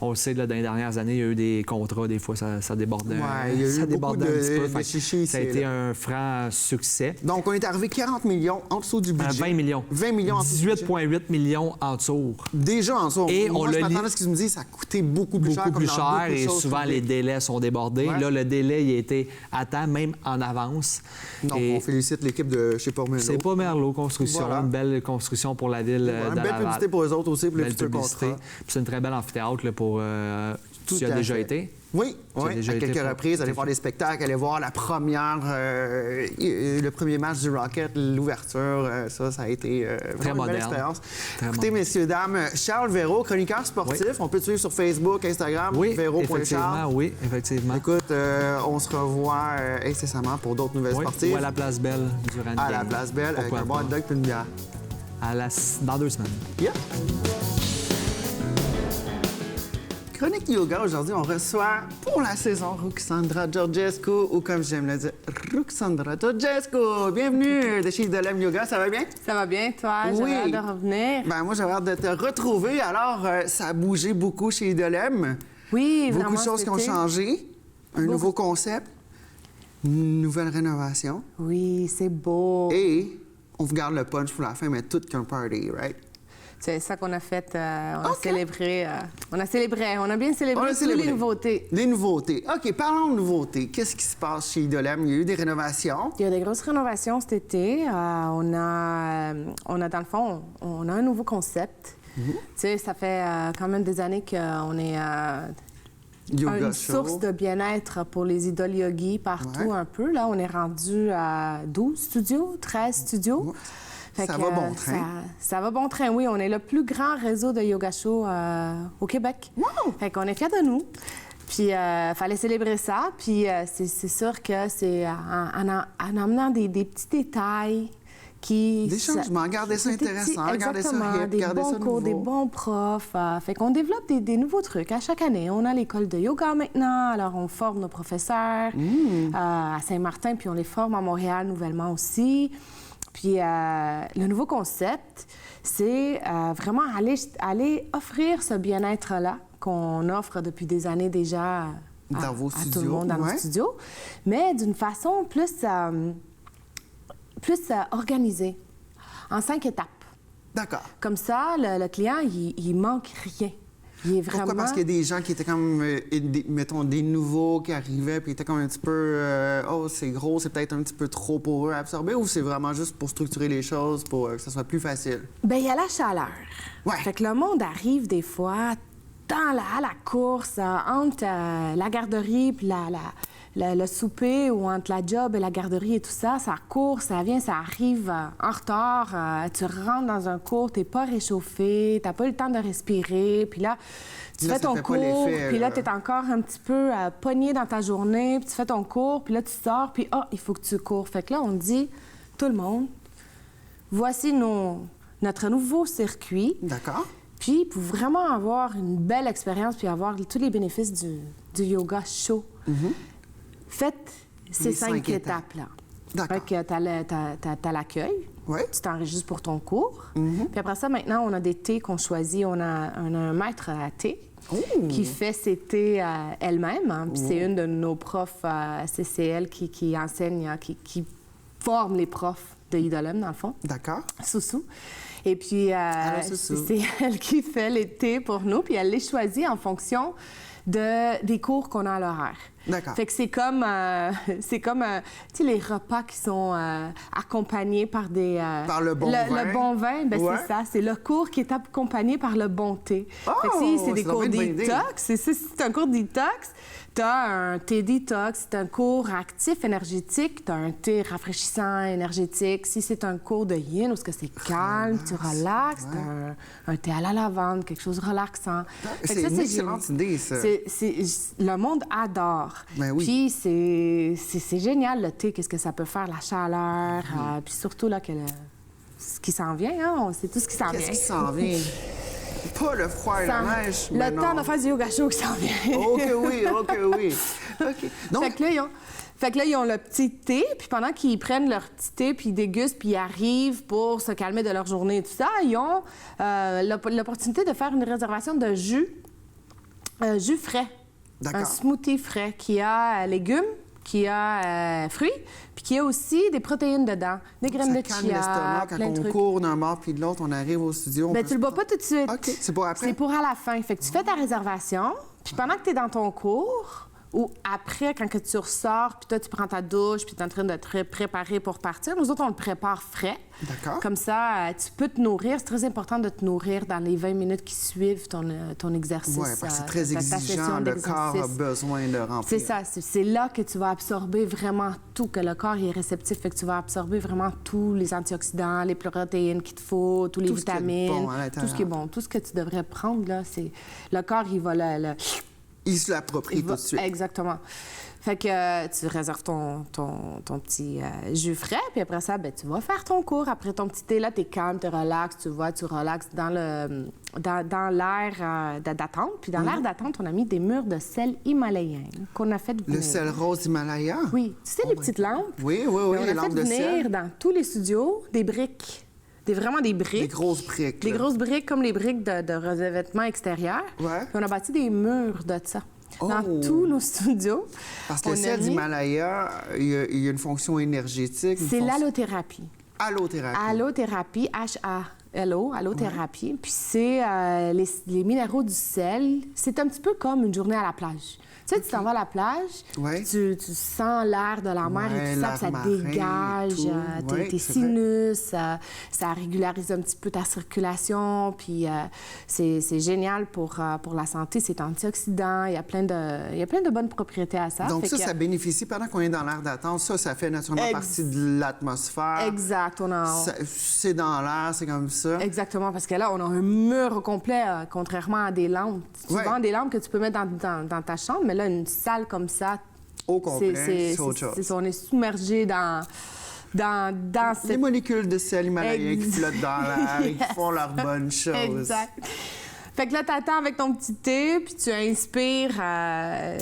On le sait, là, dans les dernières années, il y a eu des contrats, des fois, ça débordait. Ouais, il y a eu ça beaucoup débordait un petit peu. de Fait que chichis ça a ici, été là. un franc succès. Donc, on est arrivé 40 millions en dessous du budget. 20 millions. 20 millions en dessous du budget. 18,8 millions en dessous. Déjà en dessous. Et Moi, on je le m'attendais lit- à ce qu'ils me disent ça a coûté beaucoup plus cher. Beaucoup comme plus dans cher beaucoup de et choses souvent les publiques. délais sont débordés. Ouais. Là, le délai, il a été à temps, même en avance. Donc, Et on félicite l'équipe de chez Merlot. c'est pas Merlot Construction, Voilà. une belle construction pour la ville Une de belle Laval. publicité pour eux autres aussi, pour les Belle futurs publicité. contrats. Puis c'est une très belle amphithéâtre là, pour... Tout tu y as à déjà fait. été? Oui, Tu as oui, déjà à été quelques pour- reprises, aller voir des spectacles, aller voir la première, le premier match du Rocket, l'ouverture, ça a été vraiment une belle moderne. expérience. Très Écoutez, moderne. messieurs, dames, Charles Véro, chroniqueur sportif, Oui. on peut te suivre sur Facebook, Instagram, Oui, véro.charles. effectivement, oui, effectivement. Écoute, on se revoit incessamment pour d'autres nouvelles Oui, sportives. ou à la Place Belle durant une À la game. Place Belle, avec Pourquoi un bon hot pas. dog et une bière. Dans 2 semaines. Yeah. Chronique Yoga, aujourd'hui, on reçoit pour la saison Ruxandra Georgescu, ou comme j'aime le dire, Ruxandra Georgescu. Bienvenue de chez Idolem Yoga, ça va bien? Ça va bien, toi? Oui. J'ai hâte de revenir. Ben moi, j'ai hâte de te retrouver. Alors, ça a bougé beaucoup chez Idolem. Oui, Beaucoup vraiment. de choses qui ont cet été. changé. Un nouveau concept, une nouvelle rénovation. Oui, c'est beau. Et on vous garde le punch pour la fin, mais tout qu'un party, right? C'est ça qu'on a fait. On a OK. célébré. On a bien célébré On a toutes célébré. les nouveautés. Les nouveautés. OK, parlons de nouveautés. Qu'est-ce qui se passe chez Idolem? Il y a eu des rénovations. Il y a des grosses rénovations cet été. On a, dans le fond, on a un nouveau concept. Mm-hmm. Tu sais, ça fait quand même des années qu'on est Yoga une show. source de bien-être pour les idoles yogis partout Ouais. un peu. Là, on est rendu à 12 studios, 13 studios. Ouais. Fait Ça que, va bon train. Ça va bon train, oui. On est le plus grand réseau de yoga show au Québec. Wow! Fait qu'on est fiers de nous. Puis, fallait célébrer ça. Puis, c'est sûr que c'est en amenant des petits détails qui... Des changements, gardez ça des petits- intéressant, gardez ça exactement, hip, des gardez bons ça cours, des nouveau. bons profs. Fait qu'on développe des nouveaux trucs à chaque année. On a l'école de yoga maintenant, alors on forme nos professeurs à Saint-Martin, puis on les forme à Montréal nouvellement aussi. Puis le nouveau concept, c'est vraiment aller offrir ce bien-être-là qu'on offre depuis des années déjà Dans vos à tout le studios, monde dans ouais. nos studios, mais d'une façon plus organisée, en 5 étapes. D'accord. Comme ça, le client, il manque rien. Il est vraiment... Pourquoi? Parce qu'il y a des gens qui étaient comme, mettons, des nouveaux qui arrivaient, puis ils étaient comme un petit peu, oh, c'est gros, c'est peut-être un petit peu trop pour eux à absorber, ou c'est vraiment juste pour structurer les choses, pour que ça soit plus facile? Bien, il y a la chaleur. Ouais. Fait que le monde arrive des fois à la course, entre la garderie puis le souper, ou entre la job et la garderie et tout ça, ça court, ça vient, ça arrive en retard, tu rentres dans un cours, t'es pas réchauffé, t'as pas eu le temps de respirer, puis là, tu Là, fais ça ton fait pas cours, l'effet, puis là, là. t'es encore un petit peu pogné dans ta journée, puis tu fais ton cours, puis là, tu sors, puis il faut que tu cours. Fait que là, on dit, tout le monde, voici notre nouveau circuit. D'accord. Puis, pour vraiment avoir une belle expérience puis avoir tous les bénéfices du yoga chaud, faites ces Les 5 5 étapes-là. D'accord. Fait que t'as l'accueil, Ouais. tu t'enregistres pour ton cours. Puis après ça, maintenant, on a des thés qu'on choisit. On a un maître à thé qui fait ses thés elle-même. Hein. Puis c'est une de nos profs à CCL qui enseigne, qui forme les profs de Idolem, dans le fond. D'accord. Soussou. Et puis, Soussou. c'est elle qui fait les thés pour nous, puis elle les choisit en fonction des cours qu'on a à l'horaire. D'accord. Fait que c'est comme tu sais, les repas qui sont accompagnés par des... Par le bon vin. Le bon vin, bien, Ouais. c'est ça. C'est le cours qui est accompagné par le bon thé. Oh, Fait que si c'est des c'est cours donc bien une bonne idée. détox. Si c'est un cours détox, t'as un thé détox. Si c'est un cours actif, énergétique, t'as un thé rafraîchissant, énergétique. Si c'est un cours de yin, où c'est calme, tu relaxes, t'as un thé à la lavande, quelque chose de relaxant. Fait que C'est ça, une excellente idée, ça. le monde adore. Ben oui. Puis c'est génial, le thé, qu'est-ce que ça peut faire, la chaleur, puis surtout là, ce qui s'en vient, hein, on sait tout ce qui s'en vient. Qu'est-ce qui s'en vient? Pas le froid et la neige, mais Le non. temps de faire du yoga chaud qui s'en vient. Oh que oui, oh que oui. OK. Donc, Fait que là, ils ont le petit thé, puis pendant qu'ils prennent leur petit thé, puis ils dégustent, puis ils arrivent pour se calmer de leur journée et tout ça, ils ont l'opportunité de faire une réservation de jus frais. D'accord. Un smoothie frais qui a légumes, qui a fruits, puis qui a aussi des protéines dedans, des graines ça de calme chia, l'estomac plein quand de on trucs. court d'un bord puis de l'autre, on arrive au studio. on Ben, peut tu le se bois pas tout de suite. OK, c'est pour après? C'est pour à la fin. Fait que tu fais ta réservation, puis pendant que tu es dans ton cours, ou après, quand que tu ressors, puis toi, tu prends ta douche, puis tu es en train de te préparer pour partir, nous autres, on le prépare frais. D'accord. Comme ça, tu peux te nourrir. C'est très important de te nourrir dans les 20 minutes qui suivent ton exercice. Oui, parce que c'est très ta session exigeant. Le corps a d'exercice. besoin de remplir. C'est ça. C'est là que tu vas absorber vraiment tout, que le corps est réceptif. Fait que tu vas absorber vraiment tous les antioxydants, les protéines qu'il te faut, tous les Tout ce qui est vitamines. bon à l'intérieur. Tout ce qui est bon. Tout ce que tu devrais prendre, là, c'est... Le corps, il va Il se l'approprie tout de suite. Exactement. Fait que tu réserves ton petit jus frais, puis après ça, ben, tu vas faire ton cours. Après ton petit thé, là, t'es calme, tu relaxes, tu relaxes dans l'air d'attente. Puis dans l'air d'attente, on a mis des murs de sel himalayen qu'on a fait venir. Le sel rose Himalaya? Oui. Tu sais, les petites lampes? Oui, oui, oui, Ben, les on a lampes fait de venir sel. dans tous les studios des briques. Vraiment des briques. Des grosses briques. Des là. grosses briques comme les briques de revêtement extérieur. Ouais. Puis on a bâti des murs de ça. Oh! Dans tous nos studios. Parce que on le a sel mis- d'Himalaya, il y a une fonction énergétique. une C'est fonction- l'allothérapie. Allothérapie. Allothérapie, H-A-L-O, allothérapie. Puis c'est les minéraux du sel. C'est un petit peu comme une journée à la plage. Tu sais, tu t'en vas à la plage, Ouais. tu sens l'air de la mer Ouais, et tout ça, l'air puis ça marin, dégage tout. Ouais, tes c'est vrai. sinus, ça régularise un petit peu ta circulation, puis c'est génial pour la santé, c'est antioxydant, il y a plein de bonnes propriétés à ça. Donc Fait ça que- bénéficie pendant qu'on est dans l'air d'attente. Ça fait naturellement partie de l'atmosphère. Exact, C'est dans l'air, c'est comme ça. Exactement, parce que là, on a un mur au complet, contrairement à des lampes. Tu Ouais. vends des lampes que tu peux mettre dans ta chambre, mais là, une salle comme ça, Au complet, c'est autre chose. on est submergé dans Les cette... molécules de sel himalayen qui Exact. flottent dans l'air et qui font leurs bonnes choses. Exact. Fait que là, t'attends avec ton petit thé, puis tu inspires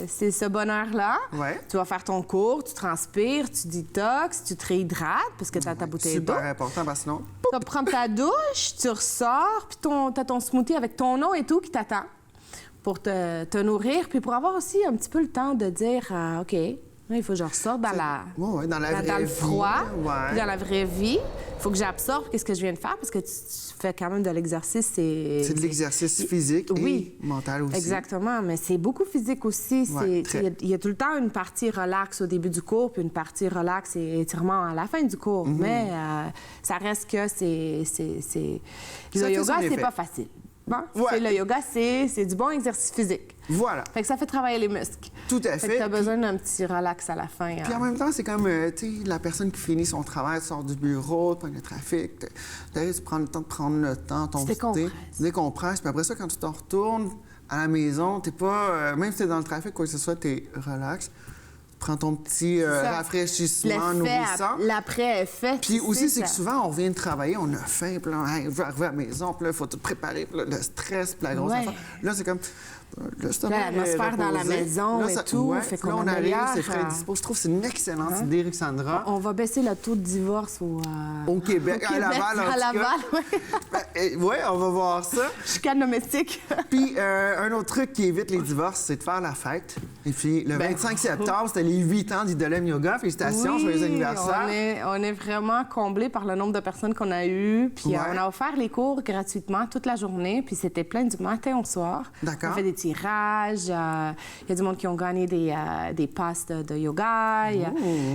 c'est ce bonheur-là. Ouais. Tu vas faire ton cours, tu transpires, tu détoxes, tu te réhydrates, parce que t'as ta bouteille d'eau. Super important parce que sinon, Tu vas prendre ta douche, tu ressors, puis t'as ton smoothie avec ton nom et tout qui t'attend pour te nourrir, puis pour avoir aussi un petit peu le temps de dire OK, Il faut que je ressorte dans dans la vraie le vie, froid, ouais. dans la vraie vie. Il faut que j'absorbe ce que je viens de faire parce que tu fais quand même de l'exercice. C'est de l'exercice physique et mental aussi. Exactement, mais c'est beaucoup physique aussi. Ouais, Il y a tout le temps une partie relax au début du cours puis une partie relax et étirement à la fin du cours. Mais ça reste que le yoga, c'est pas facile. Bon, le yoga, c'est du bon exercice physique. Voilà. Fait que ça fait travailler les muscles. Tout à fait. Fait que t'as besoin d'un petit relax à la fin. Puis en même temps, c'est comme, tu sais, la personne qui finit son travail, sort du bureau, prend le trafic, tu prends le temps de prendre le temps, ton décompresses. Tu décompresses. Puis après ça, quand tu t'en retournes à la maison, t'es pas... même si t'es dans le trafic, quoi que ce soit, t'es relax. Prends ton petit rafraîchissement nourrissant. L'après-effet. Puis aussi, c'est que souvent, on vient de travailler, on a faim, puis là, on veut arriver à la maison, puis là, il faut tout préparer, puis là, le stress, puis la grosse affaire. Là, c'est comme... l'atmosphère dans la maison et tout, fait qu'on on arrive, c'est frais dispo. Je trouve que c'est une excellente idée, Ruxandra. On va baisser le taux de divorce au Québec, à Laval, en tout cas. Oui, on va voir ça. Chicane domestique. Puis, un autre truc qui évite les divorces, c'est de faire la fête. Et puis, le 25 septembre, c'était les 8 ans d'Idolem Yoga. Félicitations, joyeux anniversaire. On est vraiment comblés par le nombre de personnes qu'on a eues. Puis, on a offert les cours gratuitement toute la journée. Puis, c'était plein du matin au soir. D'accord. On fait des tirages. Il y a du monde qui ont gagné des passes de yoga. Et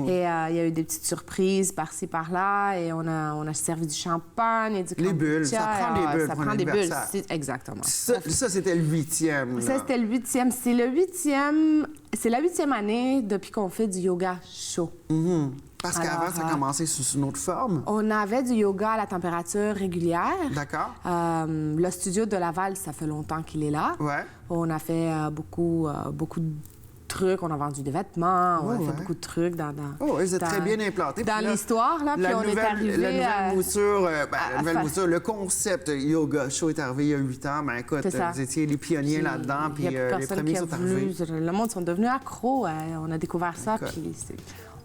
il y a eu des petites surprises par-ci, par-là. Et on a servi du champagne et du les bulles. Ça prend des bulles. Ça prend des bulles. Exactement. Ça, c'était le 8e. Ça, c'était le 8e. C'est la 8e année depuis qu'on fait du yoga chaud. Parce qu'avant, ça a commencé sous une autre forme. On avait du yoga à la température régulière. D'accord. Le studio de Laval, ça fait longtemps qu'il est là. Ouais. On a fait beaucoup de trucs. On a vendu des vêtements. On a fait beaucoup de trucs dans ils étaient très bien implantés. Dans l'histoire, là. Puis on est arrivé la nouvelle moussure, le concept yoga show est arrivé il y a 8 ans. Ben écoute, vous étiez les pionniers là-dedans, puis les premiers sont arrivés. Le monde sont devenus accros. On a découvert ça, puis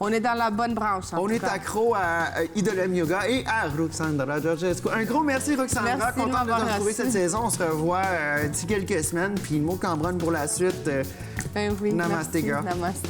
on est dans la bonne branche. On est accro à Idolem Yoga et à Ruxandra Georgescu. Un gros merci, Ruxandra. Merci Content de te retrouver cette saison. On se revoit d'ici quelques semaines. Puis Maud Cambronne pour la suite. Oui, Namaste, merci. girl. Namaste.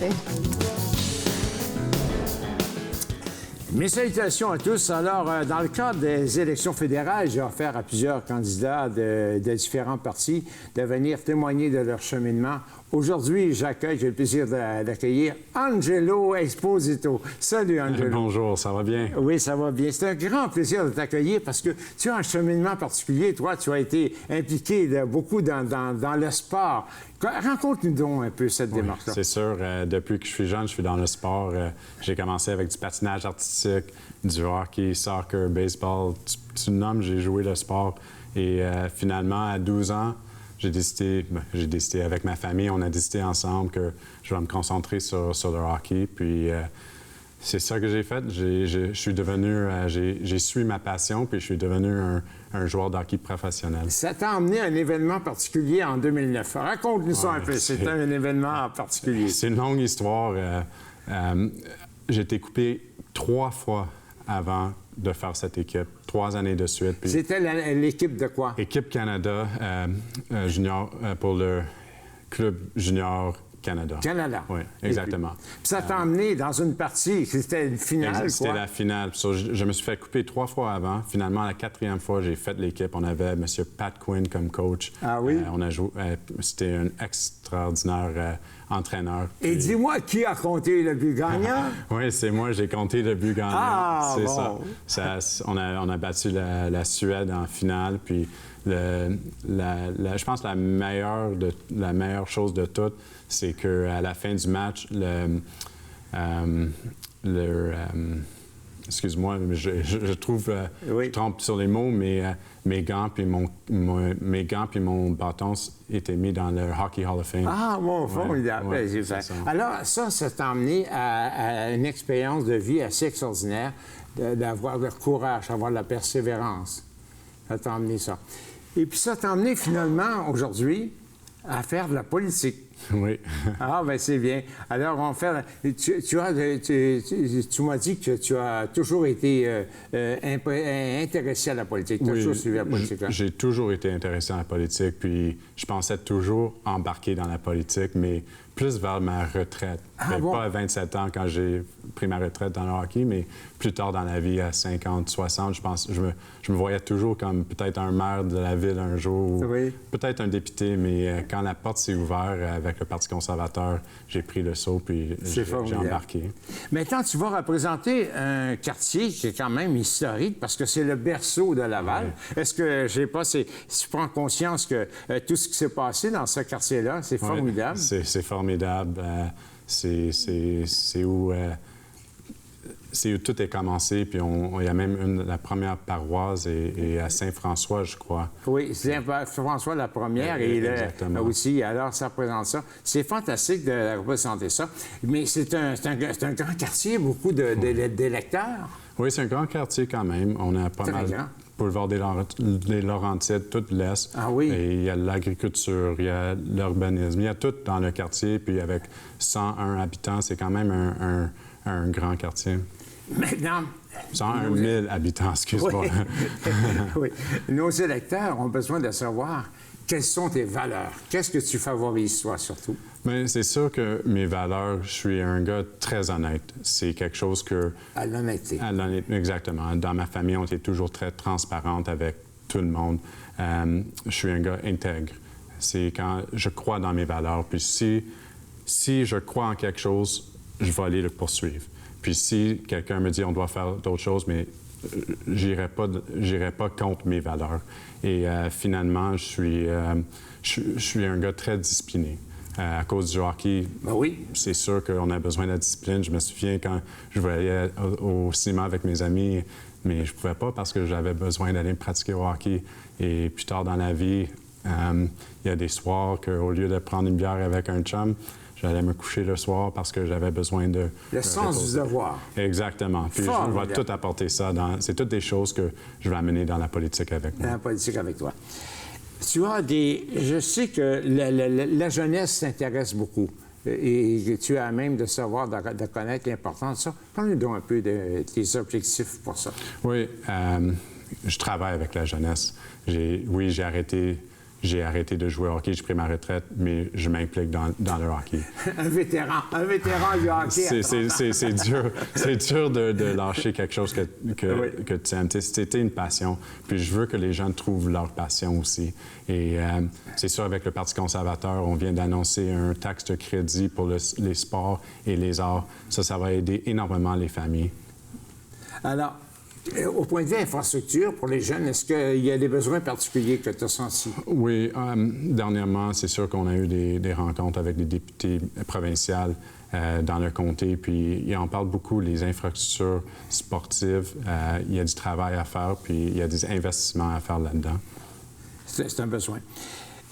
Mes salutations à tous. Alors, dans le cadre des élections fédérales, j'ai offert à plusieurs candidats de différents partis de venir témoigner de leur cheminement. Aujourd'hui, j'ai le plaisir d'accueillir Angelo Esposito. Salut, Angelo. Bonjour, ça va bien? Oui, ça va bien. C'est un grand plaisir de t'accueillir parce que tu as un cheminement particulier. Toi, tu as été impliqué beaucoup dans le sport. Raconte-nous donc un peu cette démarche-là. C'est sûr. Depuis que je suis jeune, je suis dans le sport. J'ai commencé avec du patinage artistique, du hockey, soccer, baseball. Tu le nommes, j'ai joué le sport. Et finalement, à 12 ans, j'ai décidé avec ma famille, on a décidé ensemble que je vais me concentrer sur le hockey. Puis c'est ça que j'ai fait. Je suis devenu, j'ai suivi ma passion, puis je suis devenu un joueur de hockey professionnel. Ça t'a emmené à un événement particulier en 2009. Raconte-nous ça un peu. C'est un événement particulier. C'est une longue histoire. J'ai été coupé 3 fois avant de faire cette équipe, 3 années de suite. Puis c'était l'équipe de quoi? Équipe Canada junior pour le club junior Canada. Canada. Oui, exactement. Puis ça t'a emmené dans une partie, c'était une finale, C'était la finale. Je me suis fait couper 3 fois avant. Finalement, la 4e fois, j'ai fait l'équipe. On avait M. Pat Quinn comme coach. Ah oui? On a joué. C'était un extraordinaire entraîneur. Et dis-moi, qui a compté le but gagnant? Oui, c'est moi, j'ai compté le but gagnant. Ah, c'est bon. ça. On a battu la Suède en finale. Puis, je pense que la meilleure chose de toutes, c'est qu'à la fin du match, excuse-moi, je trouve, je trompe sur les mots, mais mes gants puis mon bâton étaient mis dans le Hockey Hall of Fame. Ah, bon, formidable. Ouais, alors, ça t'a emmené à une expérience de vie assez extraordinaire, d'avoir le courage, d'avoir de la persévérance. Ça t'a emmené ça. Et puis ça t'a emmené finalement, aujourd'hui, à faire de la politique. Oui. Ah, bien, c'est bien. Alors, on fait... Tu m'as dit que tu as toujours été intéressé à la politique. Tu as toujours suivi la politique. Hein? J'ai toujours été intéressé à la politique, puis je pensais toujours embarquer dans la politique, mais plus vers ma retraite. Pas à 27 ans quand j'ai pris ma retraite dans le hockey, mais plus tard dans la vie, à 50, 60, je me voyais toujours comme peut-être un maire de la ville un jour, ou peut-être un député, mais quand la porte s'est ouverte avec le Parti conservateur, j'ai pris le saut, puis j'ai embarqué. Maintenant, tu vas représenter un quartier qui est quand même historique, parce que c'est le berceau de Laval. Oui. Est-ce que, je sais pas, tu prends conscience que tout ce qui s'est passé dans ce quartier-là, c'est formidable? C'est formidable. C'est où tout est commencé, puis il y a même la première paroisse est à Saint-François, je crois. Oui, Saint-François la première, et là aussi, alors ça représente ça. C'est fantastique de représenter ça, mais c'est un grand quartier, beaucoup d'électeurs. Oui, c'est un grand quartier quand même. On a pas mal... Grand. Boulevard des Laurentides, tout l'Est. Ah oui? Et il y a l'agriculture, il y a l'urbanisme, il y a tout dans le quartier. Puis avec 101 habitants, c'est quand même un grand quartier. Maintenant... 101 000 habitants, excuse-moi. Oui. Oui. Nos électeurs ont besoin de savoir quelles sont tes valeurs. Qu'est-ce que tu favorises, toi, surtout? Bien, c'est sûr que mes valeurs, je suis un gars très honnête. C'est quelque chose que... À l'honnêteté. À l'honnêteté, exactement. Dans ma famille, on était toujours très transparente avec tout le monde. Je suis un gars intègre. C'est quand je crois dans mes valeurs. Puis si je crois en quelque chose, je vais aller le poursuivre. Puis si quelqu'un me dit on doit faire d'autres choses, mais j'irai pas contre mes valeurs. Et finalement, je suis un gars très discipliné. À cause du hockey, c'est sûr qu'on a besoin de la discipline. Je me souviens quand je voulais aller au cinéma avec mes amis, mais je pouvais pas parce que j'avais besoin d'aller me pratiquer au hockey. Et plus tard dans la vie, il y a des soirs qu'au lieu de prendre une bière avec un chum, j'allais me coucher le soir parce que j'avais besoin de... Le sens du devoir. Exactement. Puis je vais tout apporter ça. C'est toutes des choses que je vais amener dans la politique avec moi. Dans la politique avec toi. Tu as je sais que la jeunesse t'intéresse beaucoup et tu as même de savoir, de connaître l'importance de ça. Parle-nous donc un peu de tes objectifs pour ça. Oui, je travaille avec la jeunesse. J'ai arrêté de jouer au hockey, j'ai pris ma retraite, mais je m'implique dans le hockey. Un vétéran du hockey. C'est dur de lâcher quelque chose que tu aimes. C'était une passion, puis je veux que les gens trouvent leur passion aussi. Et c'est sûr, avec le Parti conservateur, on vient d'annoncer un taxe de crédit pour les sports et les arts. Ça va aider énormément les familles. Alors, au point de vue infrastructure, pour les jeunes, est-ce qu'il y a des besoins particuliers que tu as sentis? Oui. Dernièrement, c'est sûr qu'on a eu des rencontres avec des députés provinciaux dans le comté, puis ils en parlent beaucoup, les infrastructures sportives. Il y a du travail à faire, puis il y a des investissements à faire là-dedans. C'est un besoin.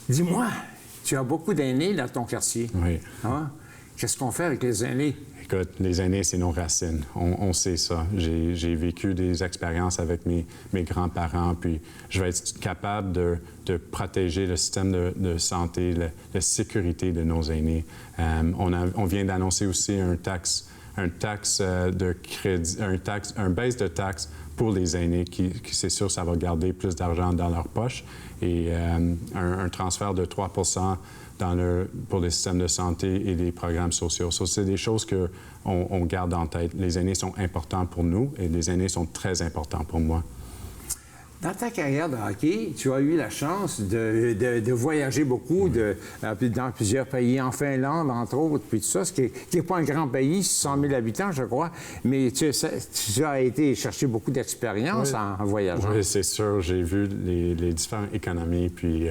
Dis-moi, tu as beaucoup d'aînés dans ton quartier. Oui. Hein? Qu'est-ce qu'on fait avec les aînés? Écoute, les aînés, c'est nos racines. On sait ça. J'ai vécu des expériences avec mes grands-parents, puis je vais être capable de protéger le système de santé, la sécurité de nos aînés. On vient d'annoncer aussi un baisse de taxes pour les aînés, qui c'est sûr, ça va garder plus d'argent dans leur poche, et un transfert de 3 pour les systèmes de santé et les programmes sociaux. Ça, c'est des choses qu'on garde en tête. Les aînés sont importants pour nous et les aînés sont très importants pour moi. Dans ta carrière de hockey, tu as eu la chance de voyager beaucoup dans plusieurs pays, en Finlande, entre autres, puis tout ça, ce qui n'est pas un grand pays, 100 000 habitants, je crois, mais tu as été chercher beaucoup d'expérience en voyageant. Oui, c'est sûr. J'ai vu les différentes économies, puis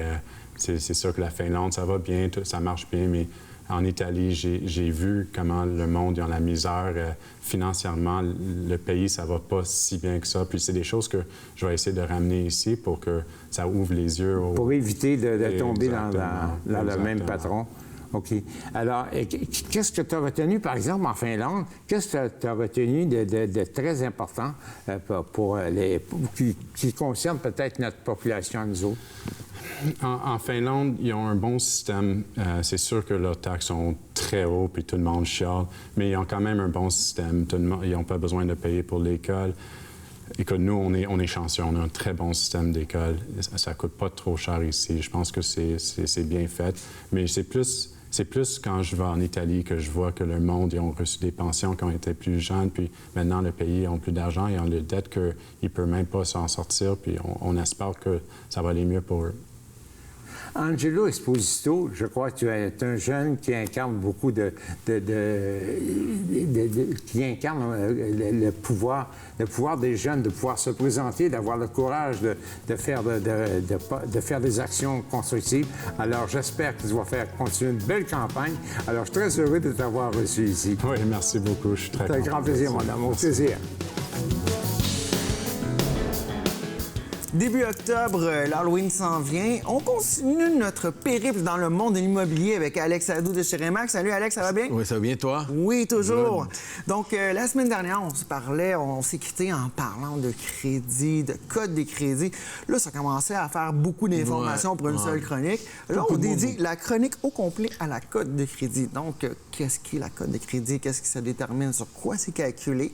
c'est sûr que la Finlande, ça va bien, ça marche bien, mais en Italie, j'ai vu comment le monde est en la misère. Financièrement, le pays, ça va pas si bien que ça. Puis c'est des choses que je vais essayer de ramener ici pour que ça ouvre les yeux. Pour éviter de tomber dans le même patron. OK. Alors, qu'est-ce que tu as retenu, par exemple, en Finlande? Qu'est-ce que tu as retenu de très important qui concerne peut-être notre population, nous autres? En Finlande, ils ont un bon système. C'est sûr que leurs taxes sont très hautes, puis tout le monde chiale, mais ils ont quand même un bon système. Ils n'ont pas besoin de payer pour l'école. Écoute, nous, on est chanceux. On a un très bon système d'école. Ça ne coûte pas trop cher ici. Je pense que c'est bien fait. Mais c'est plus quand je vais en Italie que je vois que le monde, ils ont reçu des pensions quand ils étaient plus jeunes, puis maintenant, le pays ont plus d'argent, ils ont des dettes qu'ils ne peuvent même pas s'en sortir, puis on espère que ça va aller mieux pour eux. Angelo Esposito, je crois que tu es un jeune qui incarne beaucoup qui incarne le pouvoir des jeunes de pouvoir se présenter, d'avoir le courage de faire des actions constructives. Alors, j'espère que tu vas faire continuer une belle campagne. Alors, je suis très heureux de t'avoir reçu ici. Oui, merci beaucoup. Je suis très content. C'est un grand plaisir, mon amour. Au plaisir. Début octobre, l'Halloween s'en vient. On continue notre périple dans le monde de l'immobilier avec Alex Adou de chez Remax. Salut Alex, ça va bien? Oui, ça va bien, toi? Oui, toujours. Good. Donc, la semaine dernière, on s'est quitté en parlant de crédit, de code des crédits. Là, ça commençait à faire beaucoup d'informations pour une seule chronique. Là, on dédie la chronique au complet à la cote de crédit. Donc, qu'est-ce qu'est la cote de crédit? Qu'est-ce que ça détermine? Sur quoi c'est calculé?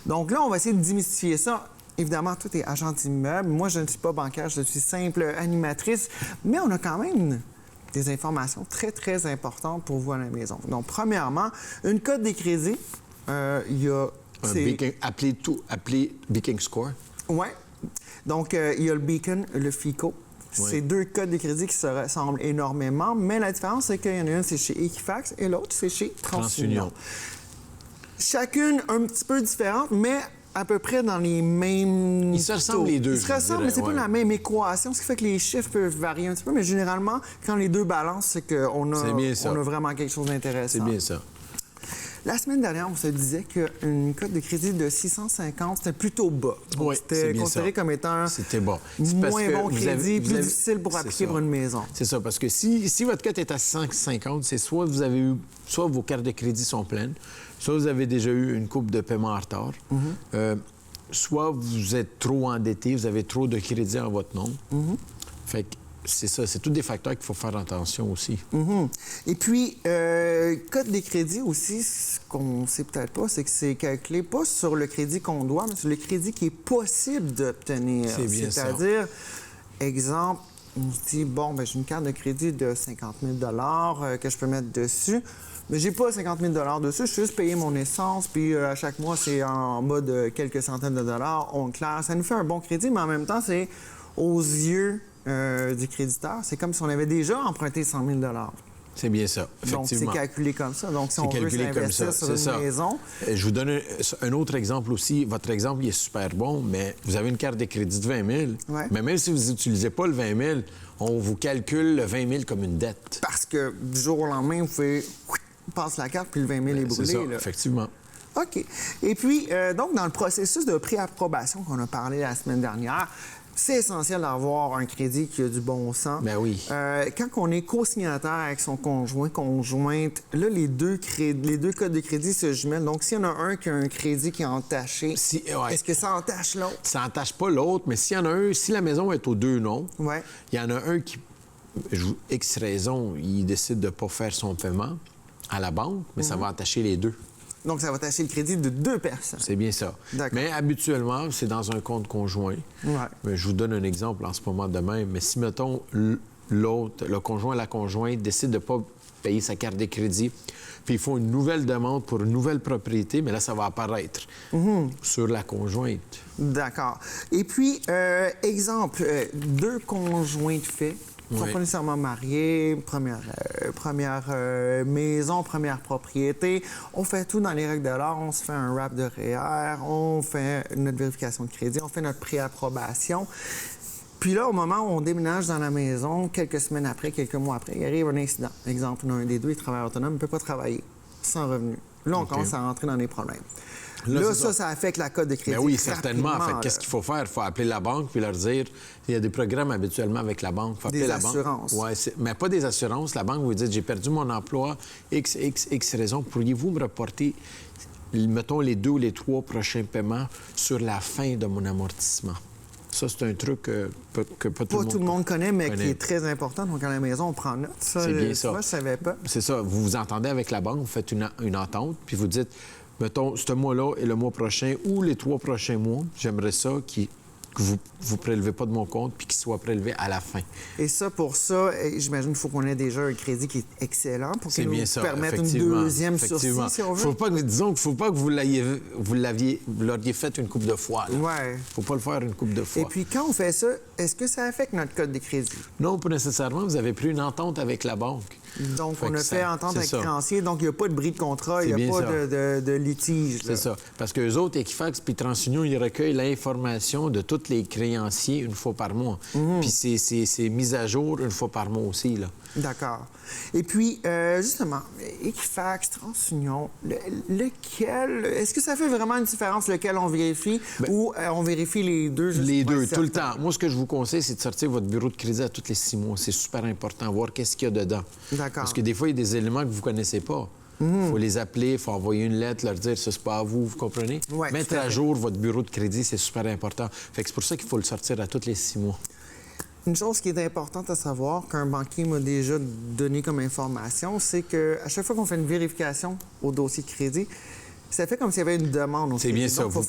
Donc là, on va essayer de démystifier ça. Évidemment, tout est agent d'immeuble. Moi, je ne suis pas bancaire, je suis simple animatrice, mais on a quand même des informations très, très importantes pour vous à la maison. Donc, premièrement, une cote des crédits, il y a... Appelé Beacon Score. Oui. Donc, il y a le Beacon, le FICO. Oui. C'est deux codes de crédit qui se ressemblent énormément, mais la différence, c'est qu'il y en a une, c'est chez Equifax, et l'autre, c'est chez TransUnion. Chacune un petit peu différente, mais à peu près dans les mêmes... Ils se ressemblent les deux. Ils se ressemblent, mais c'est pas la même équation, ce qui fait que les chiffres peuvent varier un petit peu, mais généralement, quand les deux balancent, c'est qu'on a vraiment quelque chose d'intéressant. C'est bien ça. La semaine dernière, on se disait qu'une cote de crédit de 650, c'était plutôt bas. Oui, c'était considéré comme étant bas. Moins bon crédit, plus difficile pour appliquer pour une maison. C'est ça, parce que si votre cote est à 650, c'est soit vos cartes de crédit sont pleines, soit vous avez déjà eu une coupe de paiement en retard, soit vous êtes trop endetté, vous avez trop de crédit en votre nom. Fait que c'est ça, c'est tous des facteurs qu'il faut faire attention aussi. Et puis, cote des crédits aussi, ce qu'on ne sait peut-être pas, c'est que c'est calculé pas sur le crédit qu'on doit, mais sur le crédit qui est possible d'obtenir. C'est bien ça. C'est-à-dire, exemple, on se dit, bon, ben j'ai une carte de crédit de 50 000 que je peux mettre dessus. Mais j'ai pas 50 000 dessus, je suis juste payer mon essence, puis à chaque mois, c'est en bas de quelques centaines de dollars, on claire. Ça nous fait un bon crédit, mais en même temps, c'est aux yeux du créditeur, c'est comme si on avait déjà emprunté 100 000 C'est bien ça, effectivement. Donc, c'est calculé comme ça. Donc, si on veut s'investir sur une maison... Je vous donne un autre exemple aussi. Votre exemple, il est super bon, mais vous avez une carte de crédit de 20 000, mais même si vous n'utilisez pas le 20 000, on vous calcule le 20 000 comme une dette. Parce que du jour au lendemain, vous pouvez... passe la carte, puis le 20 000 est brûlé. C'est ça, là. effectivement. OK. Et puis, donc, dans le processus de préapprobation qu'on a parlé la semaine dernière, c'est essentiel d'avoir un crédit qui a du bon sens. Ben oui. Quand on est co-signataire avec son conjoint, conjointe, là, les deux codes de crédit se jumellent. Donc, s'il y en a un qui a un crédit qui est entaché, est-ce que ça entache l'autre? Ça entache pas l'autre, mais s'il y en a un, si la maison est aux deux noms, il y en a un qui, X raison, il décide de ne pas faire son paiement à la banque, mais ça va entacher les deux. Donc, ça va entacher le crédit de deux personnes. C'est bien ça. Mais habituellement, c'est dans un compte conjoint. Mais je vous donne un exemple en ce moment de même. Mais si, mettons, l'autre, le conjoint et la conjointe décident de ne pas payer sa carte de crédit, puis ils font une nouvelle demande pour une nouvelle propriété, mais là, ça va apparaître sur la conjointe. D'accord. Et puis, exemple, deux conjoints de fait. Ils ne sont pas nécessairement mariés, première maison, première propriété. On fait tout dans les règles de l'art. On se fait un wrap de REER, on fait notre vérification de crédit, on fait notre préapprobation. Puis là, au moment où on déménage dans la maison, quelques semaines après, quelques mois après, il arrive un incident. Exemple, un des deux est travailleur autonome, il ne peut pas travailler sans revenu. Là, on commence à rentrer dans des problèmes. Là, ça affecte la cote de crédit. Mais oui, certainement. En fait, qu'est-ce qu'il faut faire? Il faut appeler la banque puis leur dire... Il y a des programmes habituellement avec la banque. Il faut appeler la banque. Des assurances. Oui, mais pas des assurances. La banque vous dit, j'ai perdu mon emploi, X raison. Pourriez-vous me reporter, mettons, les 2 ou les 3 prochains paiements sur la fin de mon amortissement? Ça, c'est un truc que pas tout le monde connaît, mais qui est très important. Donc, à la maison, on prend note. C'est bien ça. Moi, je savais pas. C'est ça. Vous vous entendez avec la banque, vous faites une entente, puis vous dites, mettons, ce mois-là et le mois prochain ou les 3 prochains mois, j'aimerais ça que vous ne prélevez pas de mon compte puis qu'il soit prélevé à la fin. Et ça, pour ça, j'imagine qu'il faut qu'on ait déjà un crédit qui est excellent pour qu'il nous permette une deuxième sursis, si on veut. Disons qu'il ne faut pas que vous l'auriez fait une couple de fois. Il ne faut pas le faire une couple de fois. Et puis, quand on fait ça, est-ce que ça affecte notre code de crédit? Non, pas nécessairement. Vous avez pris une entente avec la banque. Donc, on a fait entente avec le créancier, donc il n'y a pas de bris de contrat, il n'y a pas de litige. C'est ça. Parce qu'eux autres, Equifax puis TransUnion, ils recueillent l'information de tous les créanciers une fois par mois. Puis c'est mis à jour une fois par mois aussi, là. D'accord. Et puis, justement, Equifax, TransUnion, lequel... Est-ce que ça fait vraiment une différence lequel on vérifie ou on vérifie les deux? Les deux, tout le temps. Moi, ce que je vous conseille, c'est de sortir votre bureau de crédit à tous les 6 mois. C'est super important, voir qu'est-ce qu'il y a dedans. D'accord. Parce que des fois, il y a des éléments que vous ne connaissez pas. Il faut les appeler, il faut envoyer une lettre, leur dire ça, c'est pas à vous, vous comprenez? Ouais, mettre à jour votre bureau de crédit, c'est super important. Fait que c'est pour ça qu'il faut le sortir à tous les 6 mois. Une chose qui est importante à savoir, qu'un banquier m'a déjà donné comme information, c'est qu'à chaque fois qu'on fait une vérification au dossier de crédit, ça fait comme s'il y avait une demande au C'est bien ça. Vous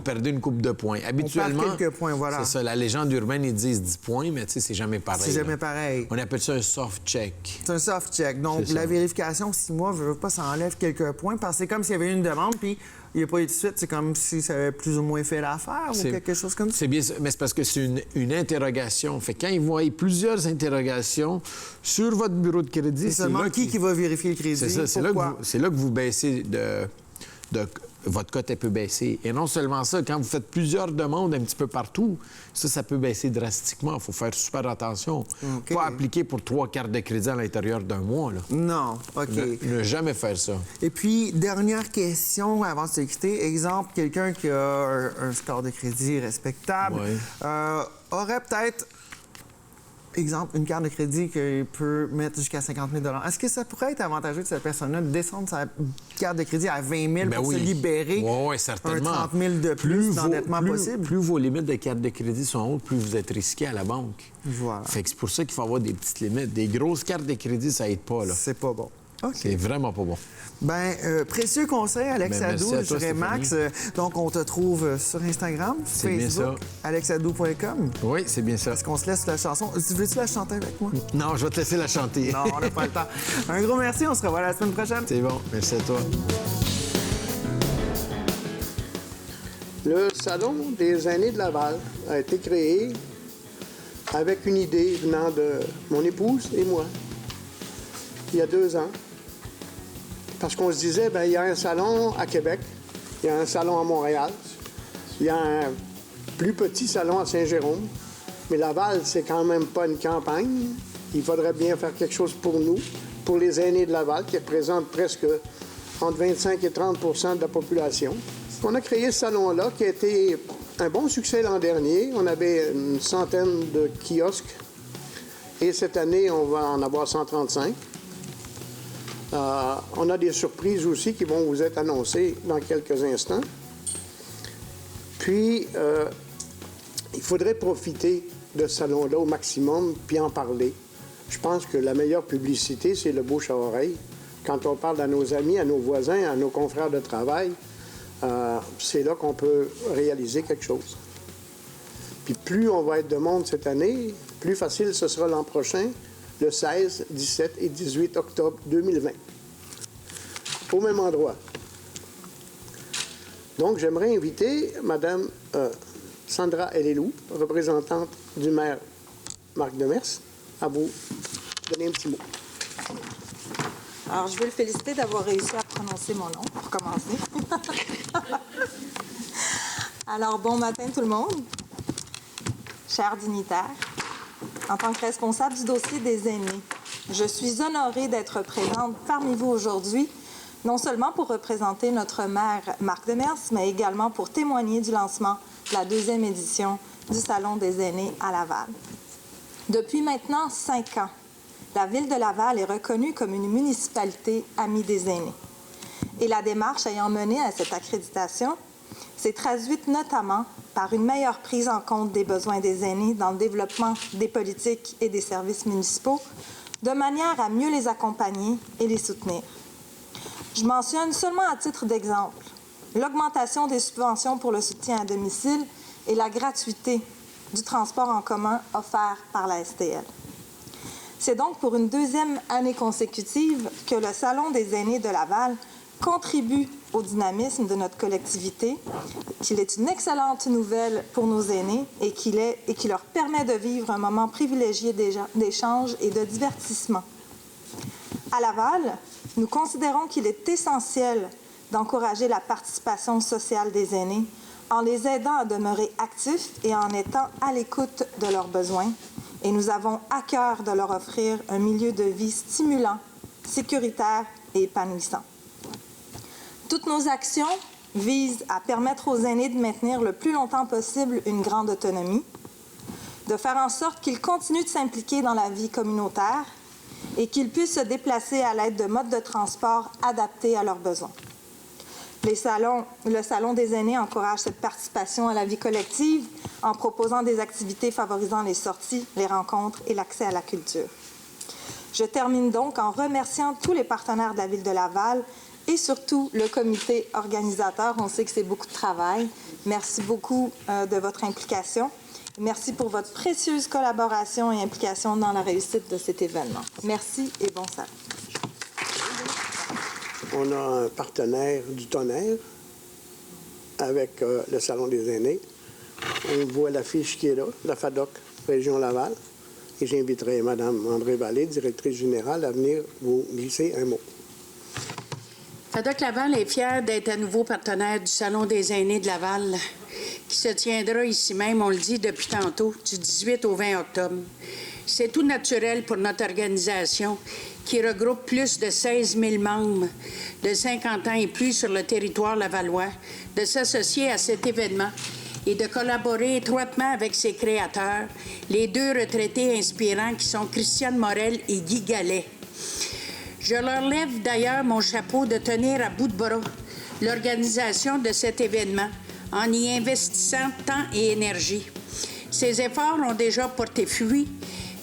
perdez une coupe de points. Habituellement, on perd quelques points, voilà. C'est ça. La légende urbaine, ils disent 10 points, mais tu sais, c'est jamais pareil. C'est jamais pareil. On appelle ça un soft check. C'est un soft check. Donc, la vérification 6 mois, je veux pas, ça enlève quelques points, parce que c'est comme s'il y avait une demande, puis il n'y a pas eu de suite. C'est comme si ça avait plus ou moins fait l'affaire ou quelque chose comme ça. C'est bien ça. Mais c'est parce que c'est une interrogation. Fait que quand ils voient plusieurs interrogations sur votre bureau de crédit, c'est seulement qui va vérifier le crédit. C'est ça. C'est là que vous baissez votre cote, elle peut baisser. Et non seulement ça, quand vous faites plusieurs demandes un petit peu partout, ça peut baisser drastiquement. Il faut faire super attention. Pas appliquer pour 3 cartes de crédit à l'intérieur d'un mois, là. Non, OK. Ne jamais faire ça. Et puis, dernière question avant de se quitter. Exemple, quelqu'un qui a un score de crédit respectable aurait peut-être... Exemple, une carte de crédit qu'il peut mettre jusqu'à 50 000 $. Est-ce que ça pourrait être avantageux de cette personne-là de descendre sa carte de crédit à 20 000 pour se libérer certainement. un 30 000 de plus d'endettement possible? Plus vos limites de carte de crédit sont hautes, plus vous êtes risqué à la banque. Voilà. Fait que c'est pour ça qu'il faut avoir des petites limites. Des grosses cartes de crédit, ça aide pas, là. C'est pas bon. Okay. C'est vraiment pas bon. Bien, précieux conseil, Alex Adou, je dirais Max. Donc, on te trouve sur Instagram, Facebook, alexadou.com. Oui, c'est bien ça. Est-ce qu'on se laisse la chanson? Veux-tu la chanter avec moi? Non, je vais te laisser la chanter. Non, on n'a pas le temps. Un gros merci, on se revoit la semaine prochaine. C'est bon, merci à toi. Le Salon des aînés de Laval a été créé avec une idée venant de mon épouse et moi, il y a 2 ans. Parce qu'on se disait, bien, il y a un salon à Québec, il y a un salon à Montréal, il y a un plus petit salon à Saint-Jérôme, mais Laval, c'est quand même pas une campagne. Il faudrait bien faire quelque chose pour nous, pour les aînés de Laval, qui représentent presque entre 25 et 30 de la population. On a créé ce salon-là, qui a été un bon succès l'an dernier. On avait une centaine de kiosques, et cette année, on va en avoir 135. On a des surprises aussi qui vont vous être annoncées dans quelques instants. Puis, il faudrait profiter de ce salon-là au maximum, puis en parler. Je pense que la meilleure publicité, c'est le bouche à oreille. Quand on parle à nos amis, à nos voisins, à nos confrères de travail, c'est là qu'on peut réaliser quelque chose. Puis plus on va être de monde cette année, plus facile ce sera l'an prochain, le 16, 17 et 18 octobre 2020, au même endroit. Donc, j'aimerais inviter Mme Sandra Elelou, représentante du maire Marc Demers, à vous donner un petit mot. Alors, je veux le féliciter d'avoir réussi à prononcer mon nom, pour commencer. Alors, bon matin tout le monde. Chers dignitaires, en tant que responsable du dossier des aînés, je suis honorée d'être présente parmi vous aujourd'hui, non seulement pour représenter notre maire Marc Demers, mais également pour témoigner du lancement de la 2e édition du Salon des aînés à Laval. Depuis maintenant 5 ans, la Ville de Laval est reconnue comme une municipalité amie des aînés. Et la démarche ayant mené à cette accréditation, s'est traduite notamment par une meilleure prise en compte des besoins des aînés dans le développement des politiques et des services municipaux, de manière à mieux les accompagner et les soutenir. Je mentionne seulement à titre d'exemple l'augmentation des subventions pour le soutien à domicile et la gratuité du transport en commun offert par la STL. C'est donc pour une deuxième année consécutive que le Salon des aînés de Laval contribue au dynamisme de notre collectivité, qu'il est une excellente nouvelle pour nos aînés et qui leur permet de vivre un moment privilégié d'échange et de divertissement. À Laval, nous considérons qu'il est essentiel d'encourager la participation sociale des aînés en les aidant à demeurer actifs et en étant à l'écoute de leurs besoins. Et nous avons à cœur de leur offrir un milieu de vie stimulant, sécuritaire et épanouissant. Toutes nos actions visent à permettre aux aînés de maintenir le plus longtemps possible une grande autonomie, de faire en sorte qu'ils continuent de s'impliquer dans la vie communautaire et qu'ils puissent se déplacer à l'aide de modes de transport adaptés à leurs besoins. Le Salon des aînés encourage cette participation à la vie collective en proposant des activités favorisant les sorties, les rencontres et l'accès à la culture. Je termine donc en remerciant tous les partenaires de la Ville de Laval et surtout le comité organisateur. On sait que c'est beaucoup de travail. Merci beaucoup de votre implication. Merci pour votre précieuse collaboration et implication dans la réussite de cet événement. Merci et bon salon. On a un partenaire du tonnerre avec le Salon des aînés. On voit l'affiche qui est là, la FADOC, Région Laval. Et j'inviterai Mme André Vallée, directrice générale, à venir vous glisser un mot. FADOC Laval est fière d'être à nouveau partenaire du Salon des aînés de Laval, qui se tiendra ici même, on le dit depuis tantôt, du 18 au 20 octobre. C'est tout naturel pour notre organisation, qui regroupe plus de 16 000 membres de 50 ans et plus sur le territoire lavallois, de s'associer à cet événement et de collaborer étroitement avec ses créateurs, les deux retraités inspirants qui sont Christiane Morel et Guy Gallet. Je leur lève d'ailleurs mon chapeau de tenir à bout de bras l'organisation de cet événement en y investissant temps et énergie. Ces efforts ont déjà porté fruit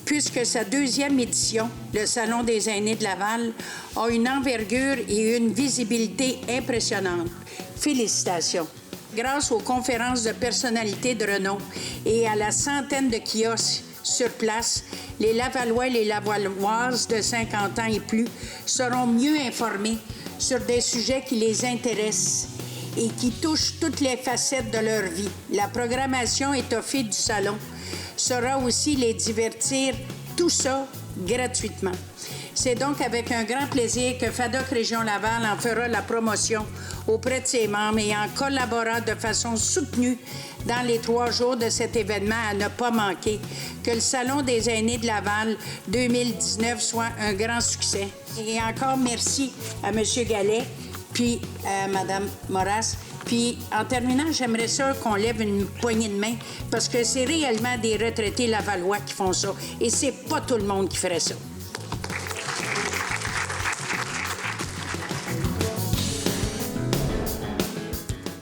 puisque sa deuxième édition, le Salon des aînés de Laval, a une envergure et une visibilité impressionnantes. Félicitations. Grâce aux conférences de personnalités de renom et à la centaine de kiosques sur place, les Lavallois et les Lavalloises de 50 ans et plus seront mieux informés sur des sujets qui les intéressent et qui touchent toutes les facettes de leur vie. La programmation étoffée du salon sera aussi les divertir, tout ça gratuitement. C'est donc avec un grand plaisir que FADOC Région Laval en fera la promotion auprès de ses membres et en collaborant de façon soutenue dans les 3 jours de cet événement à ne pas manquer, que le Salon des aînés de Laval 2019 soit un grand succès. Et encore merci à M. Gallet, puis à Mme Moras. Puis, en terminant, j'aimerais ça qu'on lève une poignée de main parce que c'est réellement des retraités lavallois qui font ça. Et c'est pas tout le monde qui ferait ça.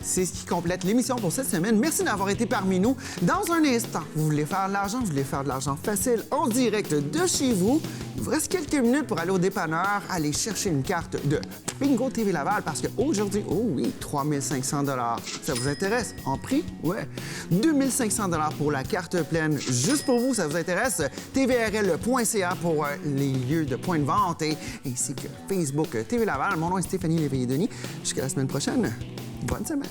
C'est ce qui complète l'émission pour cette semaine. Merci d'avoir été parmi nous. Dans un instant, vous voulez faire de l'argent, vous voulez faire de l'argent facile en direct de chez vous. Il vous reste quelques minutes pour aller au dépanneur, aller chercher une carte de Bingo TV Laval parce qu'aujourd'hui, oh oui, 3 500 $. Ça vous intéresse? En prix? Ouais. 2 500 $ pour la carte pleine. Juste pour vous, ça vous intéresse? tvrl.ca pour les lieux de points de vente et ainsi que Facebook TV Laval. Mon nom est Stéphanie Léveillé-Denis. Jusqu'à la semaine prochaine. Bonne semaine.